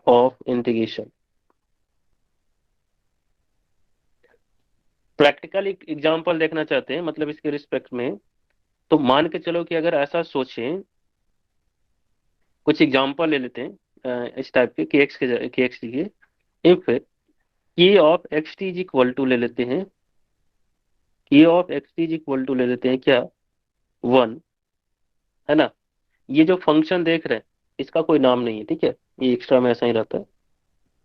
of integration. Practical example देखना चाहते हैं मतलब इसके रिस्पेक्ट में, तो मान के चलो कि अगर ऐसा सोचें, कुछ एग्जांपल ले लेते हैं इस टाइप के, के एक्स टी के। If K of x t is equal to ले लेते हैं, K of x t is equal to ले लेते हैं क्या, 1, है ना। ये जो फंक्शन देख रहे हैं इसका कोई नाम नहीं है, ठीक है, ये एक्स्ट्रा में ऐसा ही रहता है।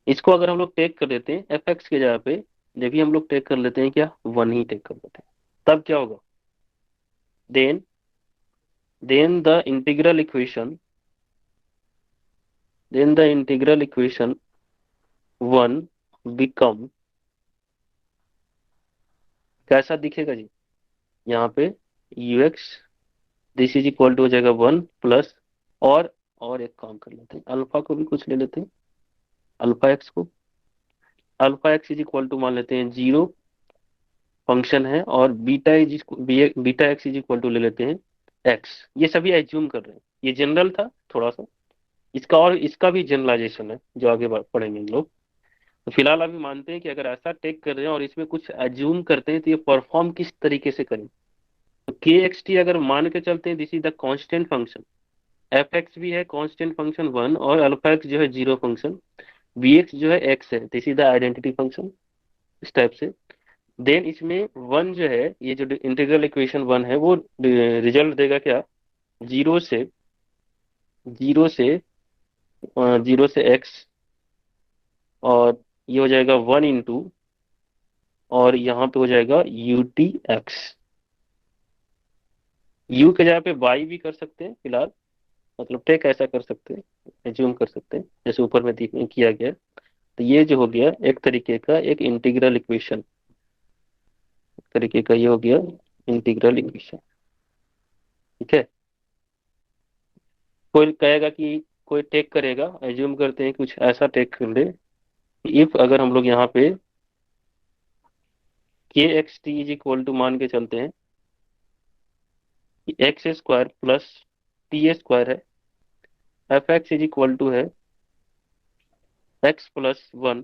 इसको अगर हम लोग टेक कर लेते हैं एफ एक्स के जगह पे, जब भी हम लोग टेक कर लेते हैं क्या, 1 ही टेक कर लेते हैं, तब क्या होगा, then the integral equation, the integral equation 1 become, कैसा दिखेगा जी, यहाँ पे u x this is equal to हो जाएगा 1 प्लस, और एक काम कर लेते हैं, अल्फा को भी कुछ ले लेते हैं, अल्फा एक्स को, alpha x is equal to मान लेते हैं 0 फंक्शन है, और beta x is equal to ले लेते हैं एक्स। ये सभी एज्यूम कर रहे हैं, ये जनरल था थोड़ा सा, इसका भी जनरलाइजेशन है जो आगे पढ़ेंगे हम लोग। तो फिलहाल अभी मानते हैं कि अगर ऐसा टेक कर रहे हैं और इसमें कुछ एज्यूम करते हैं तो ये परफॉर्म किस तरीके से करें। तो के एक्स टी अगर मान के चलते हैं this is the constant function, F x भी है कांस्टेंट फंक्शन 1, और अल्फा एक्स जो है 0 फंक्शन, बी एक्स जो है एक्स है, this is the identity function, इस टाइप से। देन इसमें वन जो है, ये जो इंटीग्रल इक्वेशन 1 है वो रिजल्ट देगा क्या, जीरो से जीरो से जीरो से एक्स, और ये हो जाएगा 1 इंटू, और यहाँ पे हो जाएगा यू टी एक्स। यू के जगह पे वाई भी कर सकते हैं फिलहाल, मतलब टेक ऐसा कर सकते हैं, एज्यूम कर सकते हैं जैसे ऊपर में किया गया। तो ये जो हो गया एक तरीके का एक इंटीग्रल इक्वेशन, एक तरीके का ये हो गया इंटीग्रल इक्वेशन, ठीक है। कोई कहेगा कि कोई टेक करेगा, एज्यूम करते हैं कुछ ऐसा टेक कर ले, इफ अगर हम लोग यहाँ पे K x t is equal to मान के चलते हैं कि x square plus t square है, f x is equal to है x plus 1,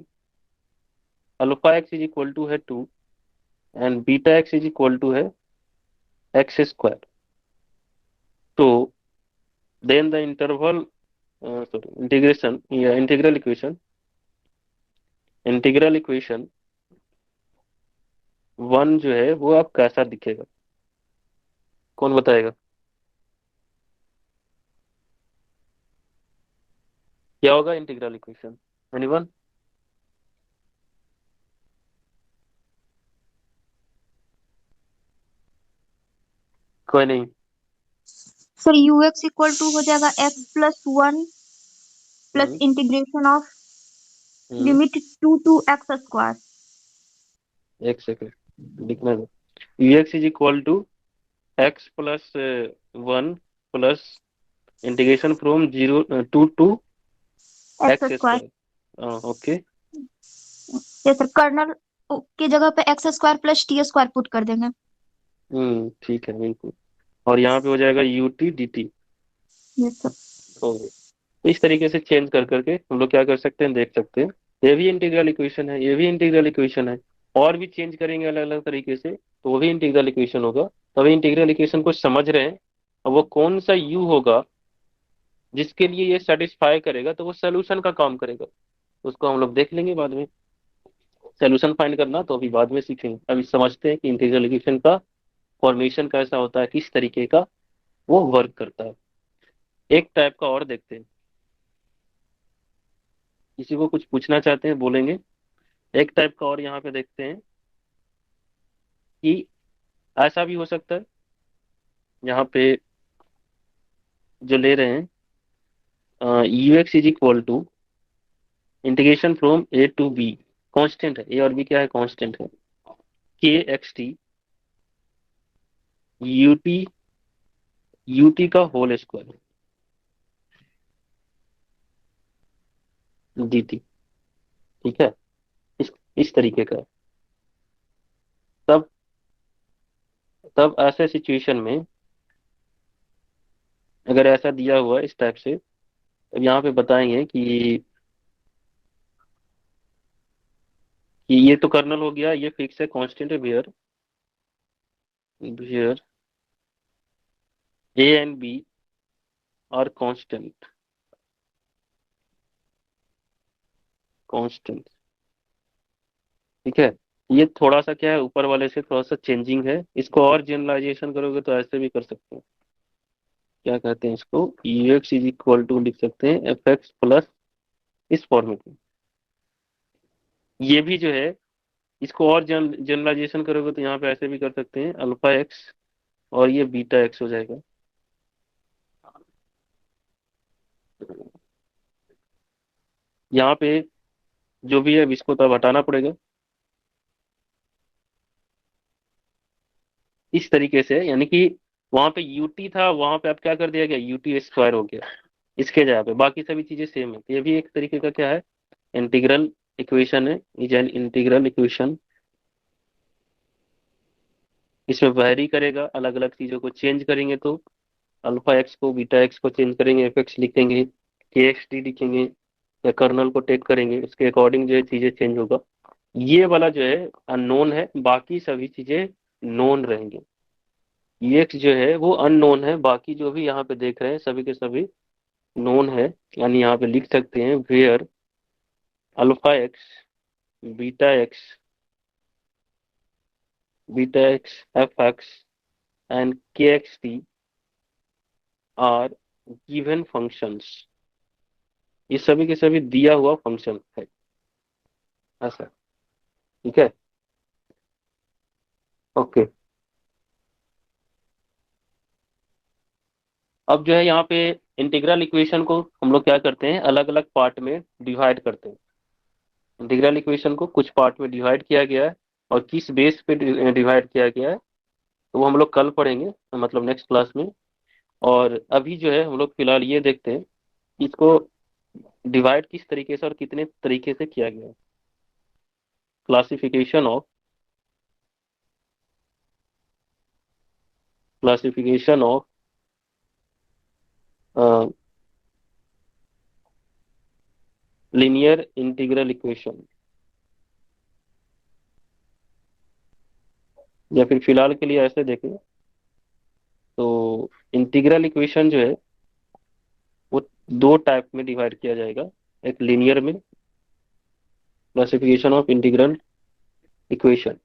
alpha x is equal to है 2, and beta x is equal to है एक्स स्क्वायर। तो then the interval sorry integration या इंटीग्रल इक्वेशन 1 जो है वो अब कैसा दिखेगा, कौन बताएगा, क्या होगा इंटीग्रल इक्वेशन, एनीवन। कोई नहीं। Sir U X equal to हो जाएगा x+1 plus hmm integration of hmm limit 2 to x²। एक सेकंड लिखना दो, U x is equal to x plus 1 plus integration from 0 to 2 X X square. Square, okay. ये sir kernel की जगह पे x² plus t² put कर देंगे। ठीक है बिल्कुल, और यहाँ पे हो जाएगा यू टी डी टी। ये सर। तो इस तरीके से चेंज कर करके हम लोग क्या कर सकते हैं, देख सकते हैं। ये भी इंटीग्रल इक्वेशन है, ये भी इंटीग्रल इक्वेशन है, और भी चेंज करेंगे अलग अलग तरीके से तो वो भी इंटीग्रल इक्वेशन होगा। तो अभी इंटीग्रल इक्वेशन को समझ रहे हैं, और वो कौन सा यू होगा जिसके लिए ये सेटिस्फाई करेगा तो वो सोल्यूशन का काम करेगा, उसको हम लोग देख लेंगे बाद में। सोल्यूशन फाइंड करना तो अभी बाद में सीखेंगे, अभी समझते हैं कि इंटीग्रल इक्वेशन का फॉर्मेशन कैसा होता है, किस तरीके का वो वर्क करता है। एक टाइप का और देखते हैं, किसी को कुछ पूछना चाहते हैं बोलेंगे। एक टाइप का और यहाँ पे देखते हैं कि ऐसा भी हो सकता है, यहाँ पे जो ले रहे हैं you x is equal to integration from A to B, constant है ए और बी, क्या है कांस्टेंट है, K x T U T का होल स्क्वायर डी टी, ठीक है। इस तरीके का है। तब तब ऐसे सिचुएशन में अगर ऐसा दिया हुआ इस टाइप से, अब यहाँ पे बताएंगे कि ये तो कर्नल हो गया, ये फिक्स है, कांस्टेंट है, where A and B are constant. ठीक है। ये थोड़ा सा क्या है, ऊपर वाले से थोड़ा सा चेंजिंग है, इसको और जनरलाइजेशन करोगे तो ऐसे भी कर सकते हैं। क्या कहते हैं इसको, U x is equal to लिख सकते हैं एफ एक्स प्लस, इस फॉर्मेट में। ये भी जो है, इसको और जनरलाइजेशन करोगे तो यहाँ पे ऐसे भी कर सकते हैं, अल्फा एक्स और ये बीटा एक्स हो जाएगा। यहाँ पे जो भी है अब इसको तो अब हटाना पड़ेगा इस तरीके से, यानी कि वहां पे यूटी था, वहां पे अब क्या कर दिया गया, यूटी स्क्वायर हो गया इसके जगह पे, बाकी सभी चीजें सेम है। तो ये भी एक तरीके का क्या है, इंटीग्रल इक्वेशन है, इज एन इंटीग्रल इक्वेशन। इसमें वैरी करेगा, अलग अलग चीजों को चेंज करेंगे तो अल्फा एक्स को बीटा एक्स को चेंज करेंगे, एफ एक्स लिखेंगे, के एक्स टी लिखेंगे, या कर्नल को टेक करेंगे, उसके अकॉर्डिंग जो है चीजें चेंज होगा। ये वाला जो है अननोन है, बाकी सभी चीजें नोन रहेंगे। ये एक्स जो है वो अननोन है, बाकी जो भी यहाँ पे देख रहे हैं सभी के सभी नोन है। यानी यहाँ पे लिख सकते हैं where alpha x, beta x, beta x, f x and K x t are given functions. ये सभी के सभी दिया हुआ फंक्शन है, ऐसा। ठीक है। ओके। अब जो है यहाँ पे इंटीग्रल इक्वेशन को हम लोग क्या करते हैं, अलग अलग पार्ट में डिवाइड करते हैं। इंटीग्रल इक्वेशन को कुछ पार्ट में डिवाइड किया गया है, और किस बेस पे डिवाइड किया गया है तो वो हम लोग कल पढ़ेंगे, मतलब नेक्स्ट क्लास में। और अभी जो है हम लोग फिलहाल ये देखते हैं कि इसको डिवाइड किस तरीके से और कितने तरीके से किया गया है। Classification of classification of linear integral equation, या फिर फिलहाल के लिए ऐसे देखें तो इंटीग्रल इक्वेशन जो है वो दो टाइप में डिवाइड किया जाएगा। एक लीनियर में, क्लासिफिकेशन ऑफ इंटीग्रल इक्वेशन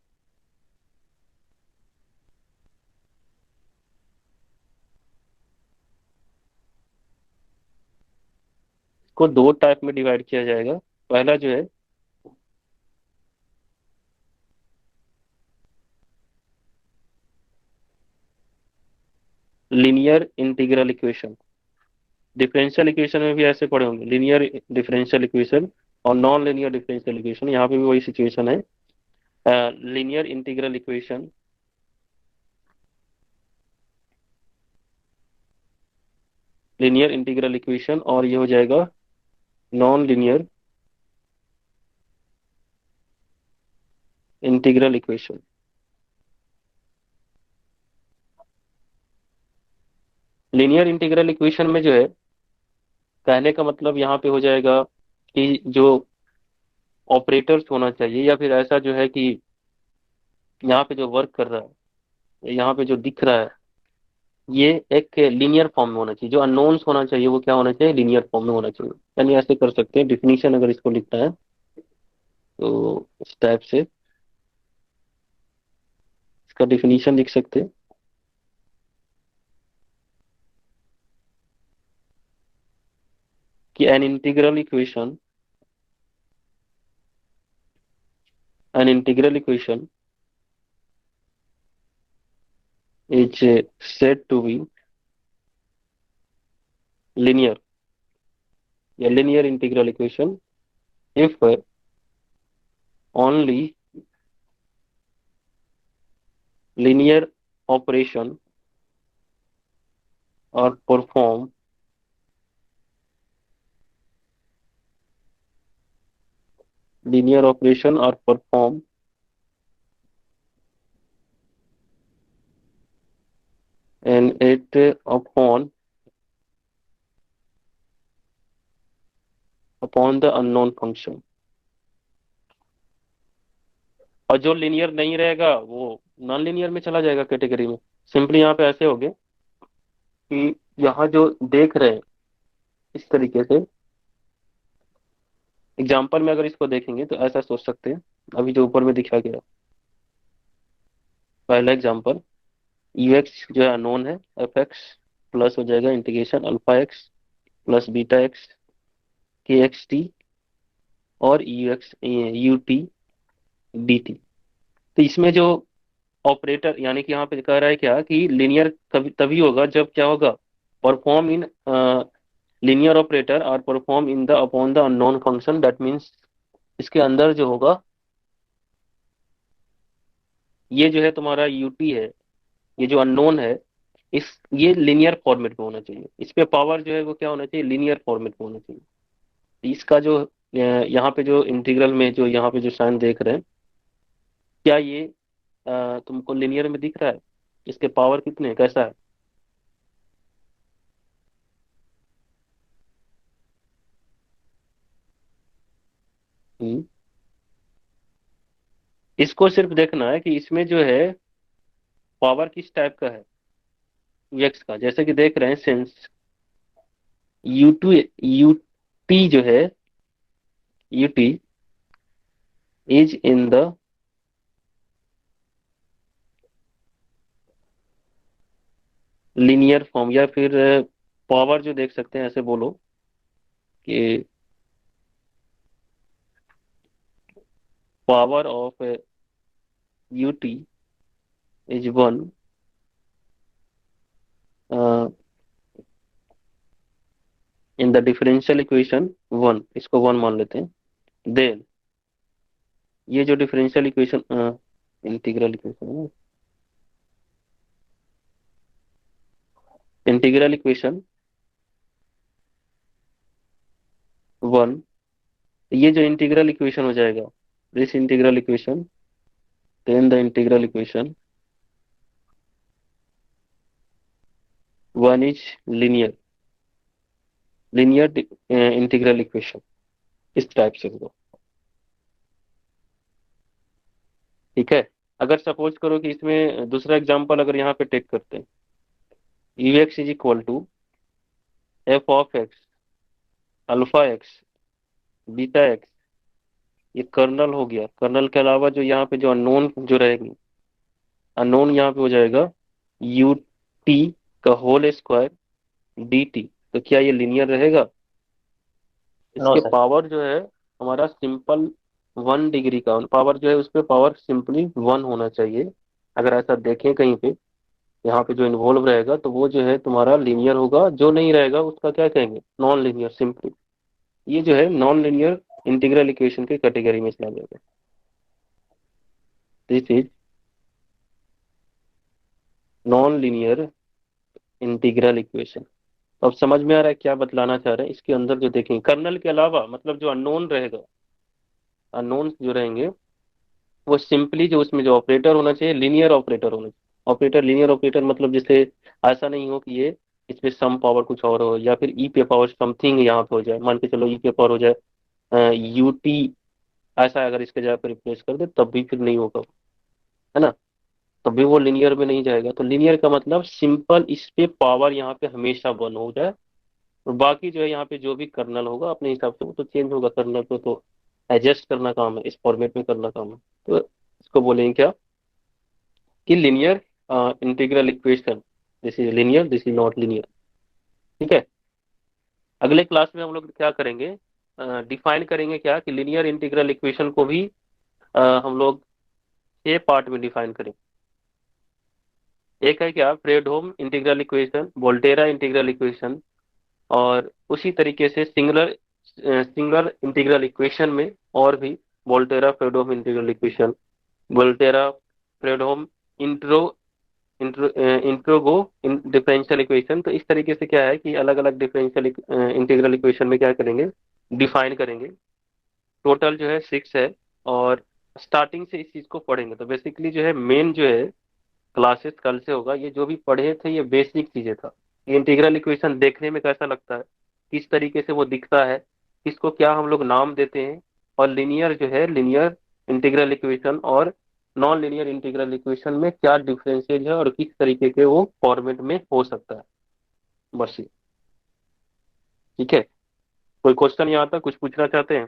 को दो टाइप में डिवाइड किया जाएगा। पहला जो है linear integral equation. Differential equation में भी ऐसे पढ़े होंगे, लीनियर डिफरेंशियल इक्वेशन और नॉन लीनियर डिफरेंशियल इक्वेशन, यहाँ पे भी वही सिचुएशन है। Linear integral equation, linear integral equation, और ये हो जाएगा non linear integral equation. Linear integral equation में जो है, कहने का मतलब यहाँ पे हो जाएगा कि जो ऑपरेटर्स होना चाहिए, या फिर ऐसा जो है कि यहाँ पे जो वर्क कर रहा है, यहाँ पे जो दिख रहा है, ये एक लीनियर फॉर्म में होना चाहिए। जो अननोन्स होना चाहिए वो क्या होना चाहिए, लीनियर फॉर्म में होना चाहिए। यानी ऐसे कर सकते हैं डिफिनीशन, अगर इसको लिखना है तो इस टाइप से इसका डिफिनीशन लिख सकते हैं कि N integral equation is said to be linear, या linear integral equation if only linear operation are performed linear operation are performed and it upon upon the unknown function. और जो लिनियर नहीं रहेगा वो नॉन लिनियर में चला जाएगा category में। सिंपली यहाँ पे ऐसे हो गए कि यहाँ जो देख रहे हैं इस तरीके से, एग्जाम्पल में अगर इसको देखेंगे तो ऐसा सोच सकते हैं, अभी जो ऊपर में दिखा गया पहला एग्जाम्पल, यू एक्स जो है नोन है, एफ एक्स प्लस हो जाएगा integration alpha x plus beta x के एक्स टी और you x you t d t. तो इसमें जो ऑपरेटर यानी कि यहाँ पे कह रहा है क्या कि लिनियर कभी तभी होगा जब क्या होगा, परफॉर्म इन लिनियर ऑपरेटर और perform in the upon the unknown function, that means इसके अंदर जो होगा ये जो है तुम्हारा यूटी है, ये जो अननोन है, इस ये लिनियर फॉर्मेट में होना चाहिए, इस पे पावर जो है वो क्या होना चाहिए, लिनियर फॉर्मेट में होना चाहिए। इसका जो यहाँ पे जो इंटीग्रल में जो यहाँ पे जो साइन देख रहे हैं, क्या ये तुमको लिनियर में दिख रहा है? इसके पावर कितने हैं, कैसा है? हम्म, इसको सिर्फ देखना है कि इसमें जो है पावर किस टाइप का है एक्स का। जैसे कि देख रहे हैं since U to U T जो है, U T is in the linear form, या फिर पावर जो देख सकते हैं ऐसे बोलो कि power of U T is one in the differential equation one, इसको वन मान लेते हैं। देन ये जो differential equation integral equation integral equation one, ये जो इंटीग्रल इक्वेशन हो जाएगा, this integral equation, then the integral equation one is linear, linear integral equation इस टाइप से होगा। ठीक है। अगर सपोज करो कि इसमें दूसरा एग्जांपल अगर यहाँ पे टेक करते हैं, you x is equal to F of X alpha x beta X, ये कर्नल हो गया। कर्नल के अलावा जो यहाँ पे जो अननोन जो रहेगी, अननोन यहाँ पे हो जाएगा यू टी का होल स्क्वायर डी टी। तो क्या ये लिनियर रहेगा? नो इसके सर। पावर जो है हमारा सिंपल 1 डिग्री का पावर जो है उस पे पावर सिंपली 1 होना चाहिए। अगर ऐसा देखें कहीं पे यहाँ पे जो इन्वॉल्व रहेगा तो वो जो है तुम्हारा लीनियर होगा, जो नहीं रहेगा उसका क्या कहेंगे, नॉन लीनियर सिंपली। ये जो है नॉन लीनियर इंटीग्रल इक्वेशन की कैटेगरी में चला जाएगा। This is non linear integral equation. अब समझ में आ रहा है क्या बतलाना चाह रहे हैं? इसके अंदर जो देखेंगे कर्नल के अलावा मतलब जो अननोन रहेगा, अननोन जो रहेंगे वो सिंपली जो उसमें जो ऑपरेटर होना चाहिए लीनियर ऑपरेटर होना चाहिए। ऑपरेटर लीनियर ऑपरेटर मतलब जैसे ऐसा नहीं हो कि ये इसमें सम पावर कुछ और हो या फिर ई पे पावर समथिंग यहाँ पे हो जाए, मान के चलो ई पे पावर हो जाए यूटी, ऐसा अगर इसके जगह पर रिप्लेस कर दे तब भी फिर नहीं होगा, है ना? तब भी वो लिनियर में नहीं जाएगा। तो लिनियर का मतलब सिंपल इस पे पावर यहाँ पे हमेशा वन हो जाए, और बाकी जो है यहाँ पे जो भी कर्नल होगा अपने हिसाब से वो तो चेंज होगा, कर्नल को तो एडजस्ट करना काम है, इस फॉर्मेट में करना काम है। तो इसको बोलेंगे क्या कि linear integral equation, this is linear this is not linear. ठीक है। अगले क्लास में हम लोग क्या करेंगे, डिफाइन करेंगे क्या कि लिनियर इंटीग्रल इक्वेशन को भी हम लोग 6 पार्ट में डिफाइन करेंगे। एक है क्या, Fredholm integral equation, Volterra integral equation, और उसी तरीके से सिंगुलर सिंगुलर इंटीग्रल इक्वेशन में और भी Volterra Fredholm integral equation, Volterra Fredholm intro intro integro differential equation. तो इस तरीके से क्या है कि अलग अलग डिफरेंशियल इंटीग्रल इक्वेशन में क्या करेंगे, डिफाइन करेंगे। टोटल जो है 6 है, और स्टार्टिंग से इस चीज को पढ़ेंगे। तो बेसिकली जो है मेन जो है क्लासेस कल से होगा। ये जो भी पढ़े थे ये बेसिक चीजें था। ये इंटीग्रल इक्वेशन देखने में कैसा लगता है, किस तरीके से वो दिखता है, किसको क्या हम लोग नाम देते हैं, और लिनियर जो है, लिनियर इंटीग्रल इक्वेशन और नॉन लिनियर इंटीग्रल इक्वेशन में क्या डिफरेंसेज है और किस तरीके के वो फॉर्मेट में हो सकता है। बस ये। ठीक है। कोई क्वेश्चन यहाँ तक कुछ पूछना चाहते हैं?